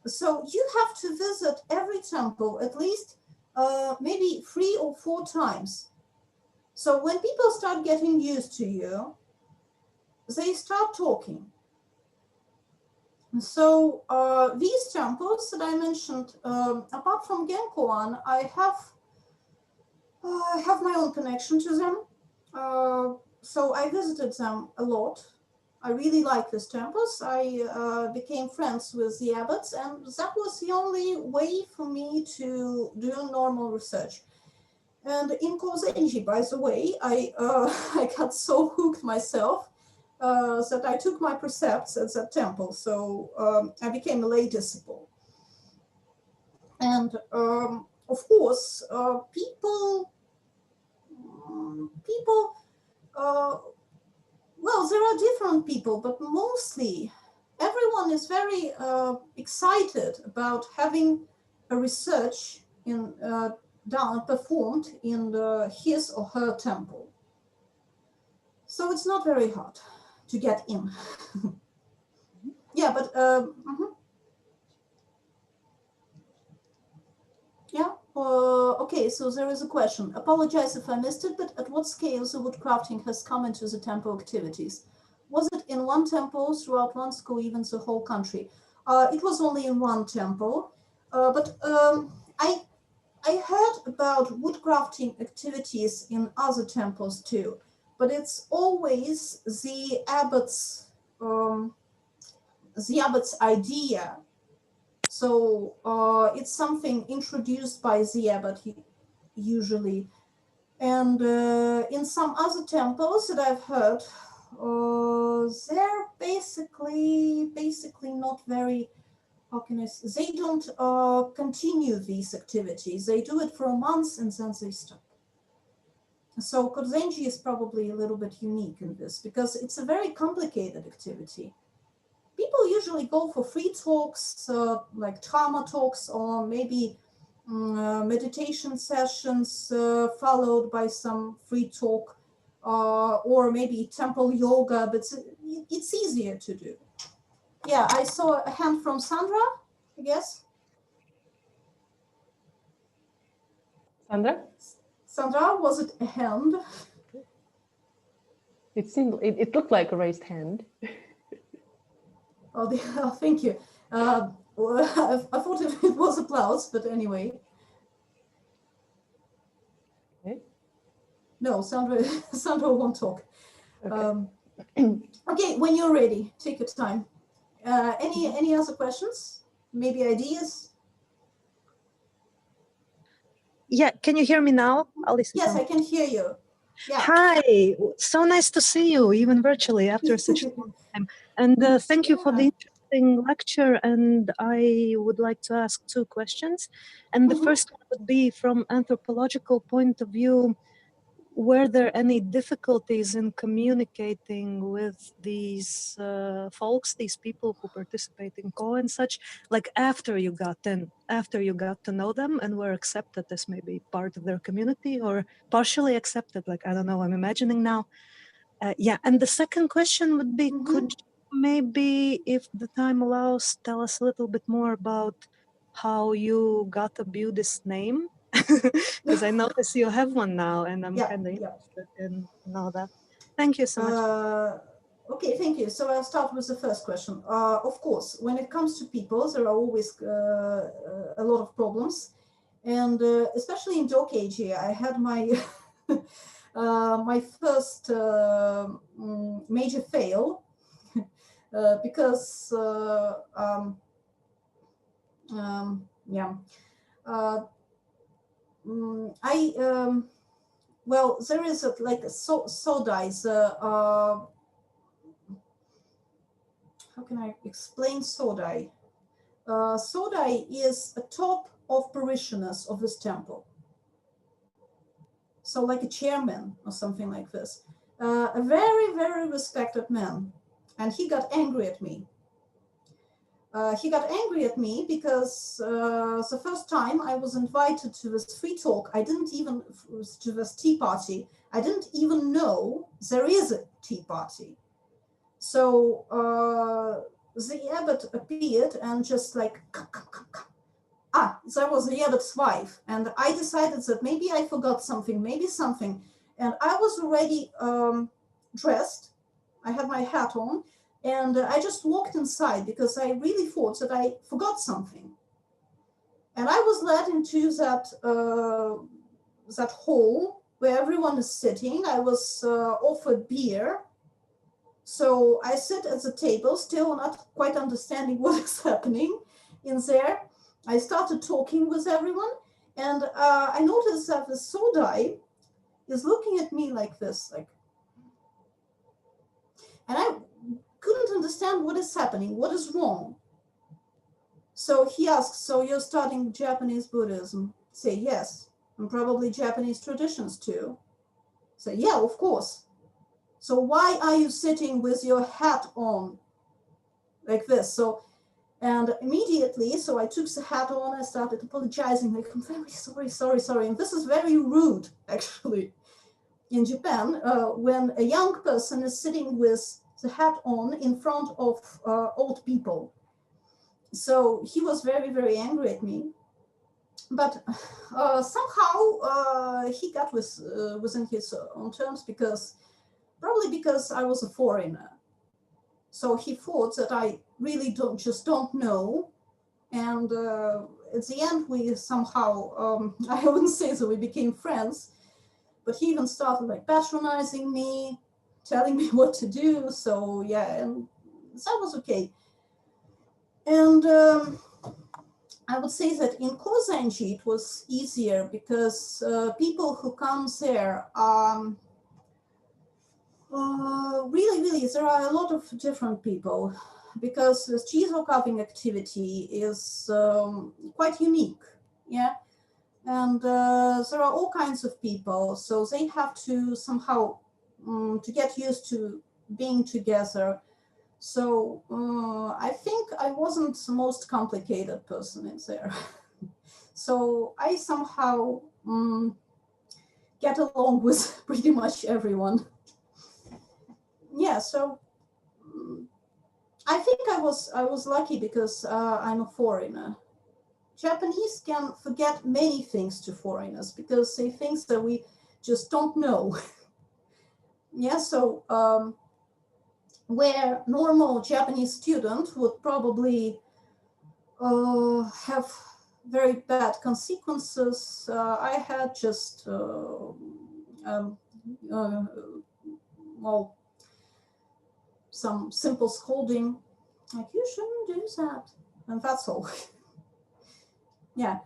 So you have to visit every temple at least maybe 3 or 4 times. So when people start getting used to you, they start talking. So these temples that I mentioned, apart from Genkoan, I have my own connection to them. So I visited them a lot. I really like these temples. I became friends with the abbots, and that was the only way for me to do normal research. And in Kozenji, by the way, I got so hooked myself that I took my precepts at that temple. So I became a lay disciple. And of course, well, there are different people, but mostly everyone is very excited about having a research performed in his or her temple. So it's not very hard to get in. Yeah, but okay. okay, so there is a question. Apologize if I missed it, but at what scale the woodcrafting has come into the temple activities? Was it in one temple throughout one school, even the whole country? It was only in one temple, but I heard about woodcrafting activities in other temples too, but it's always the abbot's idea. So it's something introduced by the abbot usually. And in some other temples that I've heard, they're basically not very, how can I say, they don't continue these activities. They do it for a month and then they stop. So Kozenji is probably a little bit unique in this because it's a very complicated activity. People usually go for free talks, like trauma talks, or maybe meditation sessions followed by some free talk, or maybe temple yoga, but it's easier to do. Yeah, I saw a hand from Sandra, I guess. Sandra? Sandra, was it a hand? It looked like a raised hand. Oh, thank you. I thought it was applause, but anyway. Okay. No, Sandra won't talk. Okay. Okay, when you're ready, take your time. Any other questions? Maybe ideas? Yeah, can you hear me now, Alīse? Yes, I can hear you. Yeah. Hi, so nice to see you, even virtually after such a long time. And thank you for the interesting lecture. And I would like to ask two questions. And the first one would be, from anthropological point of view, were there any difficulties in communicating with these folks, these people who participate in Ko and such, like after you got to know them and were accepted as maybe part of their community, or partially accepted, like, I don't know, I'm imagining now. Yeah, and the second question would be, could you maybe, if the time allows, tell us a little bit more about how you got a Buddhist name? Because I notice you have one now, and I'm kind of interested in all that. Thank you so much. Okay, thank you. So I'll start with the first question. Of course, when it comes to people, there are always a lot of problems. And especially in Dokeji, I had my my first major fail because well, there is like a Sodai. How can I explain Sodai? Sodai is a top of parishioners of this temple. So like a chairman or something like this. A very, very respected man. And he got angry at me. He got angry at me because the first time I was invited to this free talk, to this tea party, I didn't even know there is a tea party. So the abbot appeared and just like, that was the abbot's wife. And I decided that maybe I forgot something, maybe something. And I was already dressed. I had my hat on. And I just walked inside because I really thought that I forgot something. And I was led into that hall where everyone is sitting. I was offered beer. So I sit at the table, still not quite understanding what is happening in there. I started talking with everyone. And I noticed that the Sodai is looking at me like this, and I couldn't understand what is happening, what is wrong. So he asks, so you're studying Japanese Buddhism? Say, yes, and probably Japanese traditions too. Say, yeah, of course. So why are you sitting with your hat on like this? So, and immediately, so I took the hat on, I started apologizing, like, I'm very sorry. And this is very rude, actually. In Japan, when a young person is sitting with the hat on in front of old people. So he was very, very angry at me. but somehow he got within his own terms probably because I was a foreigner. So he thought that I really don't know. And at the end, we somehow, I wouldn't say that we became friends, but he even started like patronizing me, telling me what to do. So yeah, and that was okay. And I would say that in Kozenji it was easier because people who come there really, there are a lot of different people because the Jizō carving activity is quite unique, yeah, and there are all kinds of people, so they have to somehow to get used to being together. So I think I wasn't the most complicated person in there. So I somehow get along with pretty much everyone. Yeah, so I think I was lucky because I'm a foreigner. Japanese can forget many things to foreigners because they think that we just don't know. Yeah, so where normal Japanese student would probably have very bad consequences, I had just well, some simple scolding, like you shouldn't do that, and that's all. Yeah,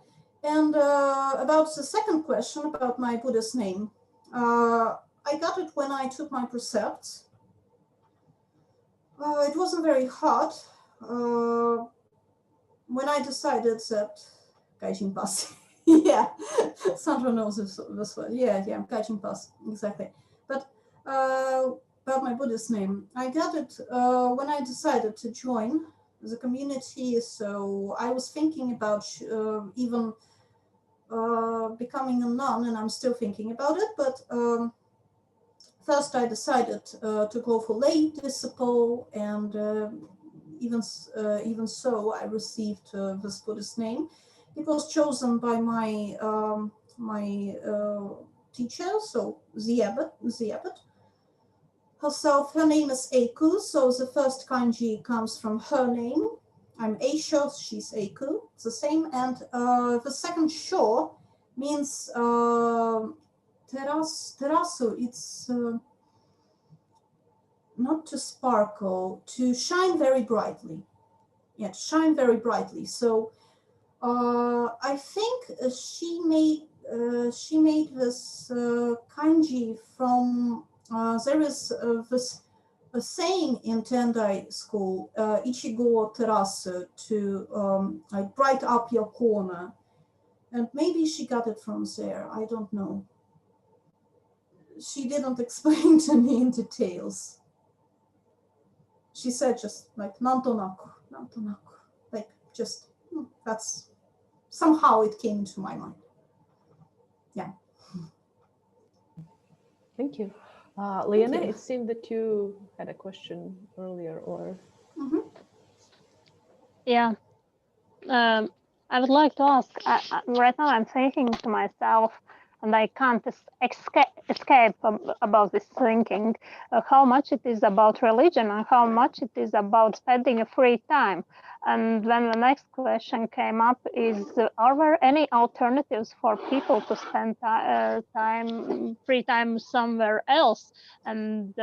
and about the second question about my Buddhist name, I got it when I took my precepts. It wasn't very hard. When I decided that Gaijin Pass, yeah, Sandra knows this one. Yeah, Gaijin Pass, exactly. But about my Buddhist name, I got it when I decided to join the community. So I was thinking about even becoming a nun, and I'm still thinking about it. But first, I decided to go for lay disciple, and even so, I received this Buddhist name. It was chosen by my teacher, so the abbot herself. Her name is Eiku, so the first kanji comes from her name. I'm Eishō, she's Eiku, it's the same. And the second Sho means terasu, it's not to sparkle, to shine very brightly. Yeah, to shine very brightly. So I think she made this kanji from, there is this a saying in Tendai school, Ichigo terasu, to like bright up your corner. And maybe she got it from there, I don't know. She didn't explain to me in details. She said just like nantonaku, like just that's somehow it came to my mind. Yeah. Thank you. Liana, it seemed that you had a question earlier, or? Mm-hmm. Yeah. I would like to ask, right now I'm thinking to myself, and I can't escape about this thinking, how much it is about religion and how much it is about spending a free time. And then the next question came up is, are there any alternatives for people to spend free time somewhere else? And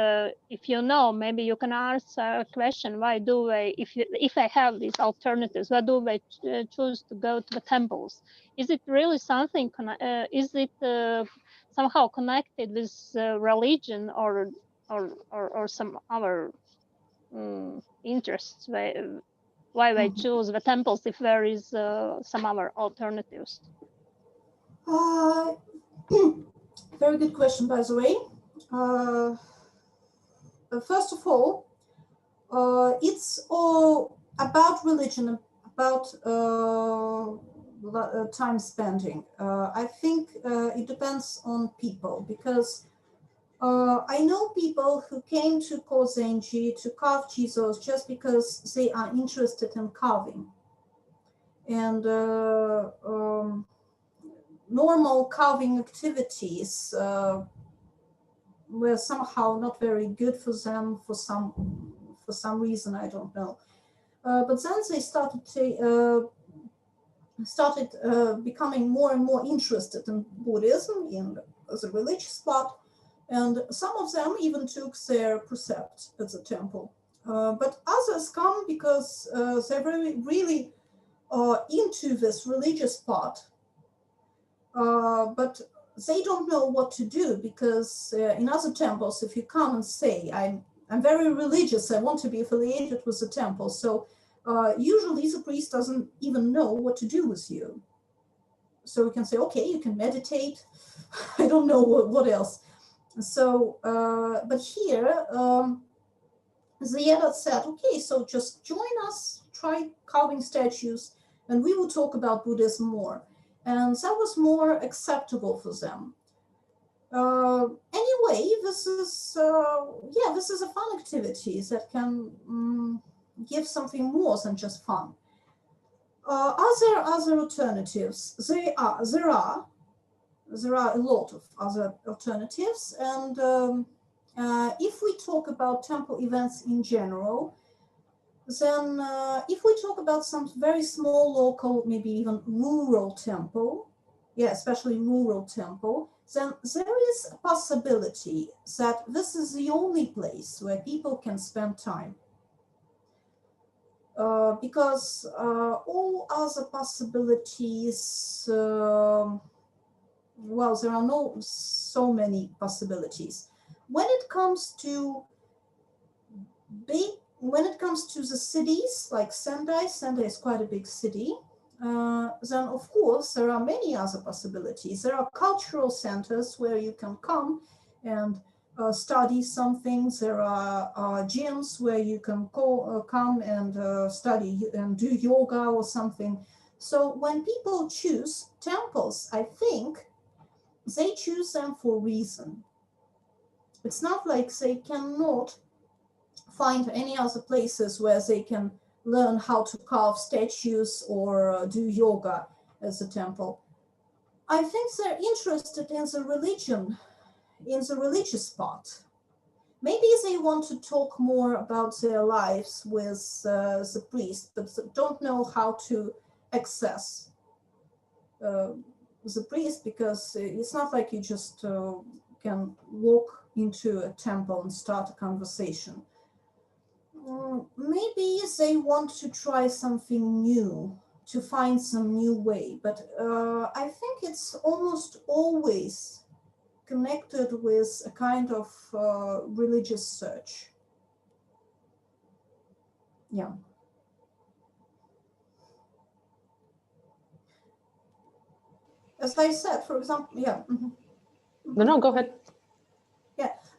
if you know, maybe you can answer a question, why do they, if they have these alternatives, why do they choose to go to the temples? Is it really something, is it somehow connected with religion or some other interests? Why they choose the temples if there is some other alternatives? Very good question, by the way. First of all, it's all about religion, about time spending. I think it depends on people, because I know people who came to Kozenji to carve Jizōs just because they are interested in carving. And normal carving activities were somehow not very good for them for some reason, I don't know. But then they started becoming more and more interested in Buddhism, in the religious part, and some of them even took their precept at the temple. But others come because they're really into this religious part, but they don't know what to do, because in other temples, if you come and say, I'm very religious, I want to be affiliated with the temple, so usually the priest doesn't even know what to do with you. So you can say, okay, you can meditate. I don't know what else. So, but here, the abbot said, okay, so just join us, try carving statues, and we will talk about Buddhism more. And that was more acceptable for them. Anyway, this is a fun activity that can give something more than just fun. Are there other alternatives? There are a lot of other alternatives, and if we talk about temple events in general, then if we talk about some very small local, maybe even rural temple, especially rural temple, then there is a possibility that this is the only place where people can spend time. Because all other possibilities, well, there are no so many possibilities. When it comes to the cities like Sendai is quite a big city, then of course there are many other possibilities. There are cultural centers where you can come and study something. There are gyms where you can come and study and do yoga or something. So when people choose temples, I think they choose them for a reason. It's not like they cannot find any other places where they can learn how to carve statues or do yoga as a temple. I think they're interested in the religion, in the religious part. Maybe they want to talk more about their lives with the priest, but don't know how to access the priest, because it's not like you just can walk into a temple and start a conversation. Maybe they want to try something new, to find some new way, but I think it's almost always connected with a kind of religious search. Yeah. As I said, for example, No, go ahead.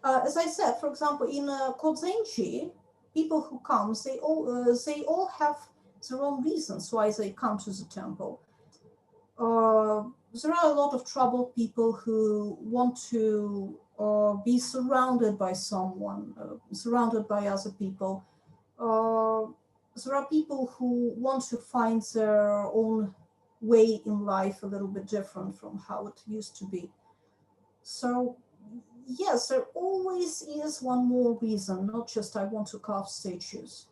As I said, for example, in Kozenji, people who come, they all have their own reasons why they come to the temple. There are a lot of troubled people who want to be surrounded by someone, surrounded by other people. There are people who want to find their own way in life a little bit different from how it used to be. So yes, there always is one more reason, not just I want to carve statues.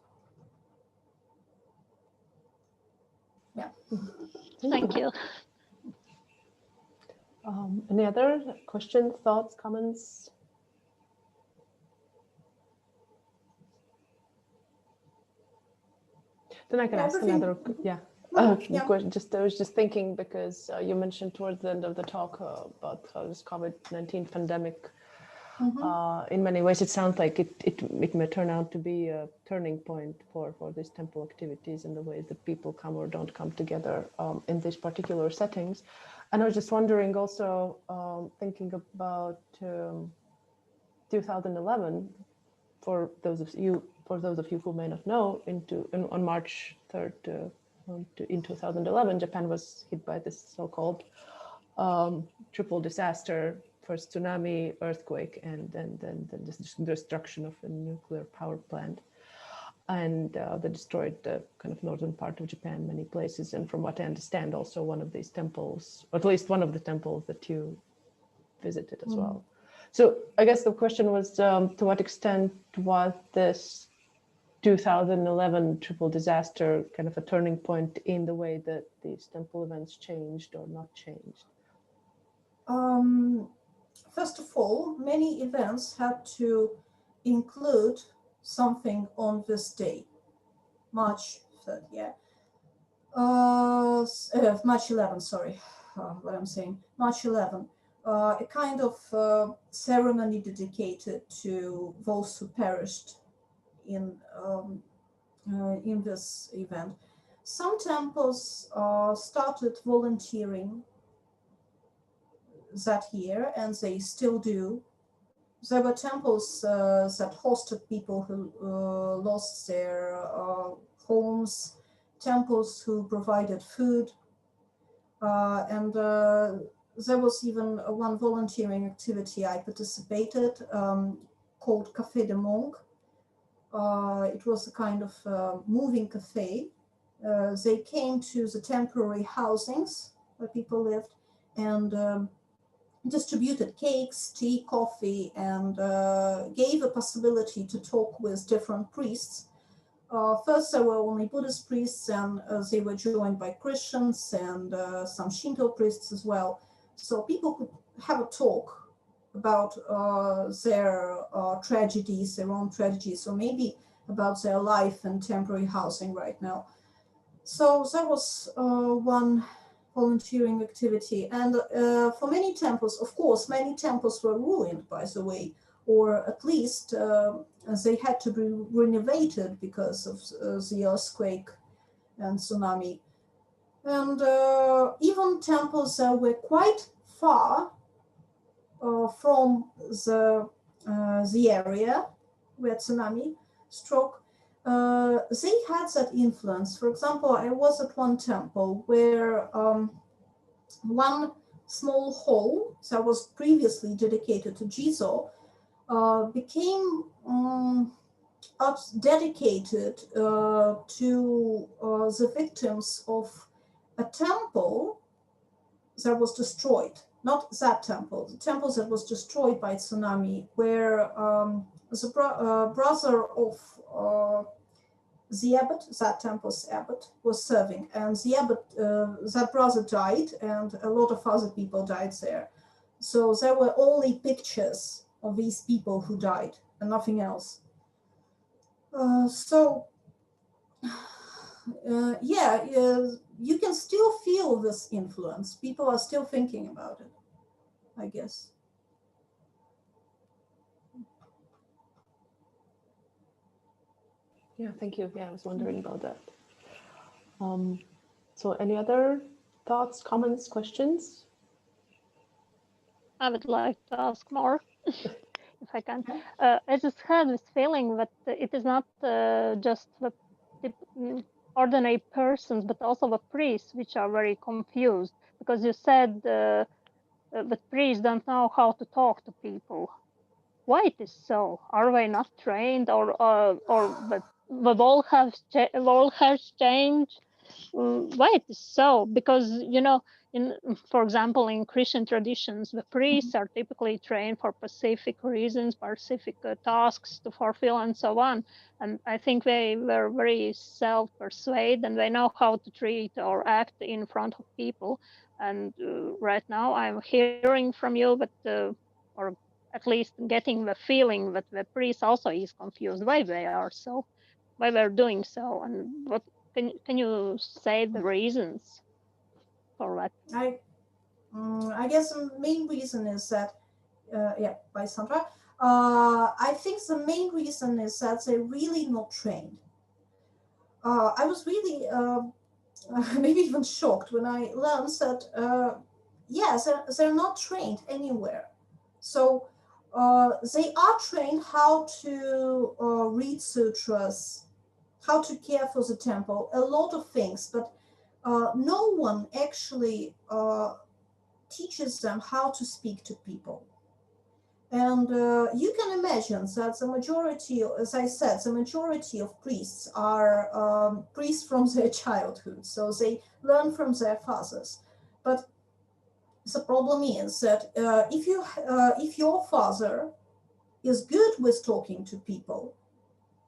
Yeah. Thank you. Any other questions, thoughts, comments? Then I can ask another. Question. I was just thinking, because you mentioned towards the end of the talk about how this COVID-19 pandemic. In many ways, it sounds like it may turn out to be a turning point for these temple activities and the way that people come or don't come together in these particular settings. And I was just wondering also, thinking about 2011, for those of you who may not know, on March 3rd in 2011, Japan was hit by this so-called triple disaster: first tsunami, earthquake, and then the destruction of a nuclear power plant. and they destroyed the kind of northern part of Japan, many places. And from what I understand, also one of these temples, or at least one of the temples that you visited as well. So I guess the question was, to what extent was this 2011 triple disaster kind of a turning point in the way that these temple events changed or not changed? First of all, many events had to include something on this day, March 3rd, yeah. March 11, sorry, what I'm saying, March 11. A kind of ceremony dedicated to those who perished in this event. Some temples started volunteering that year, and they still do. There were temples that hosted people who lost their homes, temples who provided food, and there was even one volunteering activity I participated called Café de Monk. It was a kind of moving cafe. They came to the temporary housings where people lived and distributed cakes, tea, coffee, and gave a possibility to talk with different priests. First, there were only Buddhist priests, and they were joined by Christians and some Shinto priests as well. So people could have a talk about their tragedies, their own tragedies, or maybe about their life and temporary housing right now. So that was one volunteering activity. And for many temples, of course, many temples were ruined, by the way, or at least they had to be renovated because of the earthquake and tsunami. And even temples that were quite far from the area where tsunami struck, they had that influence. For example, I was at one temple where one small hall that was previously dedicated to Jizō became dedicated to the victims of a temple that was destroyed. Not that temple, the temple that was destroyed by tsunami, where the brother of the abbot, that temple's abbot, was serving. And the abbot, that brother died, and a lot of other people died there. So there were only pictures of these people who died and nothing else. You can still feel this influence. People are still thinking about it, I guess. Yeah, thank you. Yeah, I was wondering about that. So any other thoughts, comments, questions? I would like to ask more, if I can. I just had this feeling that it is not just the ordinary persons, but also the priests, which are very confused, because you said that priests don't know how to talk to people. Why it is so? Are they not trained, or the world has changed? Why it is so? Because for example, in Christian traditions, the priests are typically trained for specific reasons, specific tasks to fulfill, and so on. And I think they were very self-persuaded, and they know how to treat or act in front of people. And right now, I'm hearing from you that, or at least getting the feeling that the priest also is confused why they are so, why they're doing so, and what can you say the reasons for that? I guess the main reason is that, by Sandra, I think the main reason is that they're really not trained. I was really maybe even shocked when I learned that, yes, they're not trained anywhere. So they are trained how to read sutras, how to care for the temple, a lot of things, but no one actually teaches them how to speak to people. And you can imagine that the majority, as I said, the majority of priests are priests from their childhood, so they learn from their fathers. But the problem is that if your father is good with talking to people,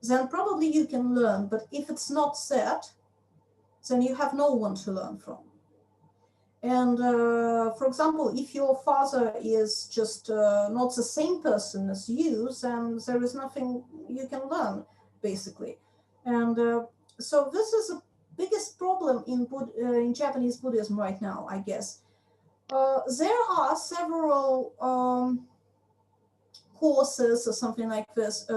then probably you can learn. But if it's not that, then you have no one to learn from. And for example, if your father is just not the same person as you, then there is nothing you can learn, basically. And so this is the biggest problem in Japanese Buddhism right now, I guess. There are several courses or something like this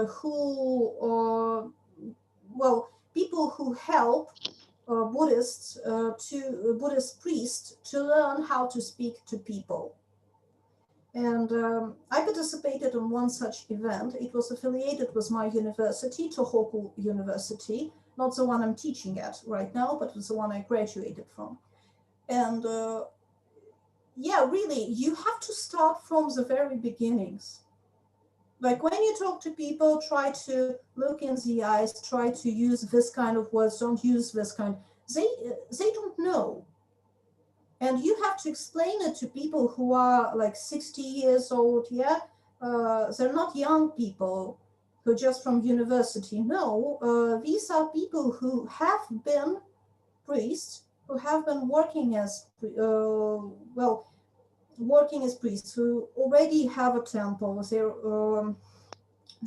people who help Buddhist priests to learn how to speak to people. And I participated in one such event. It was affiliated with my university, Tohoku University, not the one I'm teaching at right now, but the one I graduated from. And yeah, really, you have to start from the very beginnings. Like when you talk to people, try to look in the eyes, try to use this kind of words, don't use this kind. They don't know. And you have to explain it to people who are like 60 years old, yeah? They're not young people who are just from university. No, these are people who have been priests, who have been working as, working as priests, who already have a temple.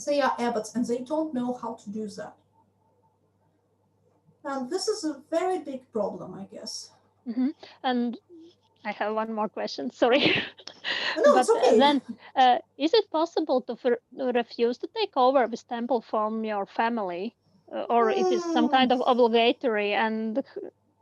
They are abbots and they don't know how to do that. And this is a very big problem, I guess. Mm-hmm. And I have one more question, sorry. No, it's okay. Then, is it possible to refuse to take over this temple from your family? Or it is some kind of obligatory? And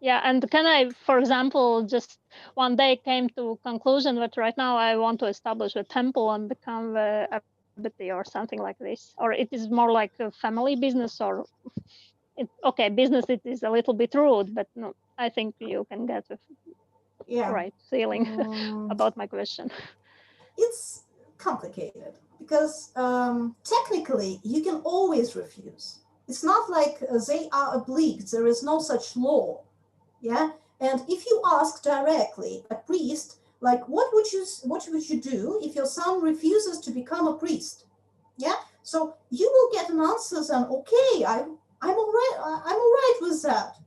yeah, and can I, for example, just one day came to conclusion that right now I want to establish a temple and become a abbot or something like this? Or it is more like a family business, or okay, business, it is a little bit rude, but no, I think you can get the right feeling about my question. It's complicated because technically you can always refuse. It's not like they are obliged. There is no such law. Yeah. And if you ask directly a priest, like, what would you do if your son refuses to become a priest? Yeah. So you will get an answer and okay, I'm all right with that.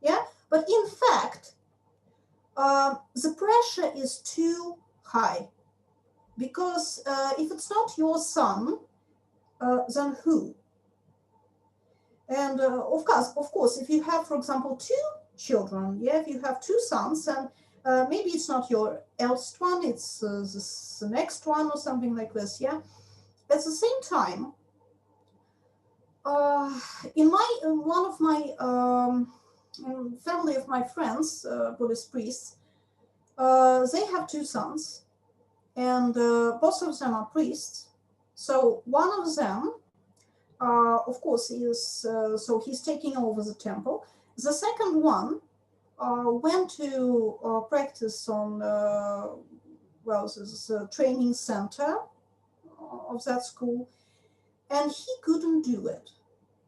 Yeah. But in fact, the pressure is too high, because if it's not your son, then who? And of course, if you have, for example, two children, yeah, if you have two sons, and maybe it's not your eldest one, it's the next one or something like this, yeah. At the same time, in one of my family of my friends, Buddhist priests, they have two sons, and both of them are priests. So one of them, of course, is he's taking over the temple. The second one went to practice on this training center of that school, and he couldn't do it.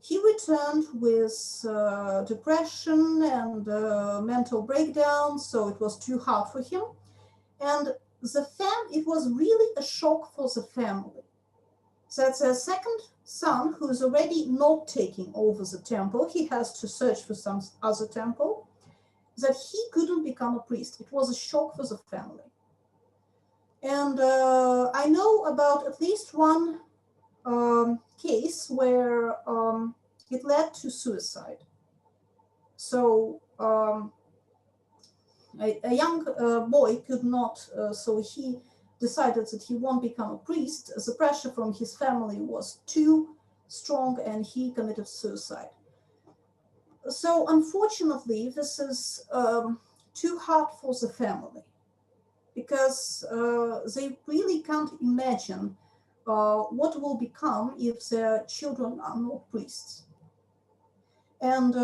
He returned with depression and mental breakdown, so it was too hard for him. And it was really a shock for the family. That's a second son who is already not taking over the temple. He has to search for some other temple, that he couldn't become a priest. It was a shock for the family. And I know about at least one case where it led to suicide. So a young boy could not, so he decided that he won't become a priest. The pressure from his family was too strong and he committed suicide. So unfortunately, this is too hard for the family, because they really can't imagine what will become if their children are not priests. And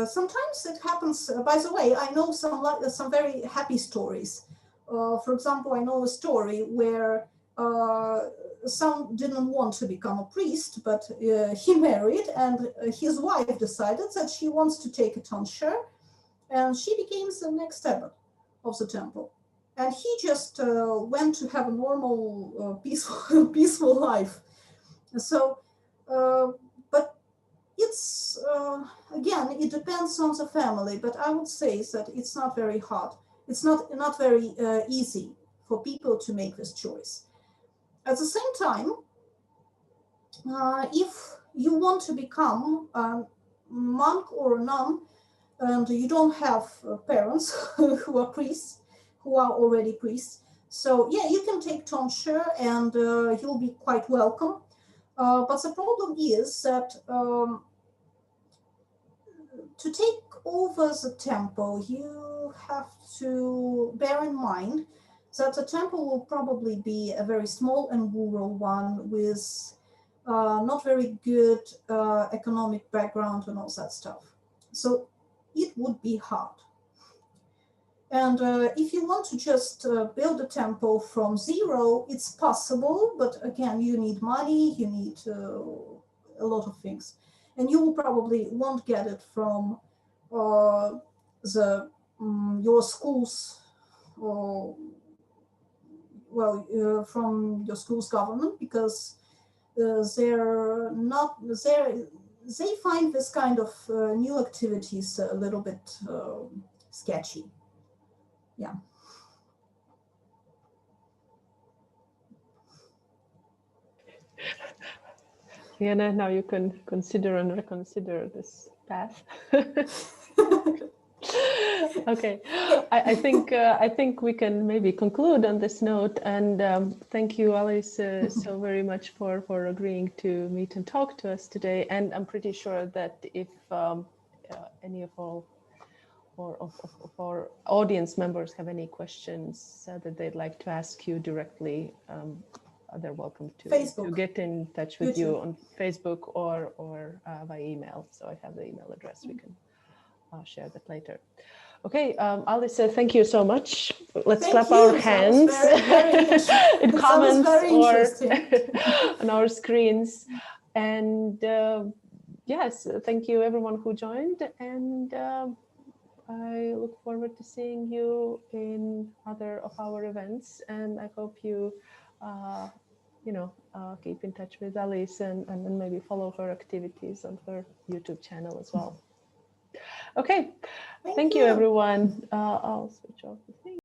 sometimes it happens, by the way, I know some very happy stories. For example, I know a story where Son didn't want to become a priest, but he married, and his wife decided that she wants to take a tonsure, and she became the next abbot of the temple. And he just went to have a normal, peaceful life. So, but it's, again, it depends on the family, but I would say that it's not very hard. It's not very easy for people to make this choice. At the same time, if you want to become a monk or a nun, and you don't have parents who are priests, who are already priests, so yeah, you can take tonsure and you'll be quite welcome. But the problem is that to take over the temple, you have to bear in mind that the temple will probably be a very small and rural one with not very good economic background and all that stuff. So it would be hard. And if you want to just build a temple from zero, it's possible, but again, you need money, you need a lot of things. And you probably won't get it from your schools, or from your school's government, because they're not there. They find this kind of new activities a little bit sketchy. Yeah. Liana, now you can consider and reconsider this path. Okay, I think we can maybe conclude on this note, and thank you, Alīse, so very much for agreeing to meet and talk to us today. And I'm pretty sure that if any of our audience members have any questions that they'd like to ask you directly, they're welcome to get in touch with you on Facebook or by email. So I have the email address. We can share that later. Okay, Alīse, thank you so much. Let's clap our hands in comments or on our screens. And yes, thank you everyone who joined. And I look forward to seeing you in other of our events. And I hope you, keep in touch with Alīse and maybe follow her activities on her YouTube channel as well. Okay, thank you everyone. I'll switch off the thing.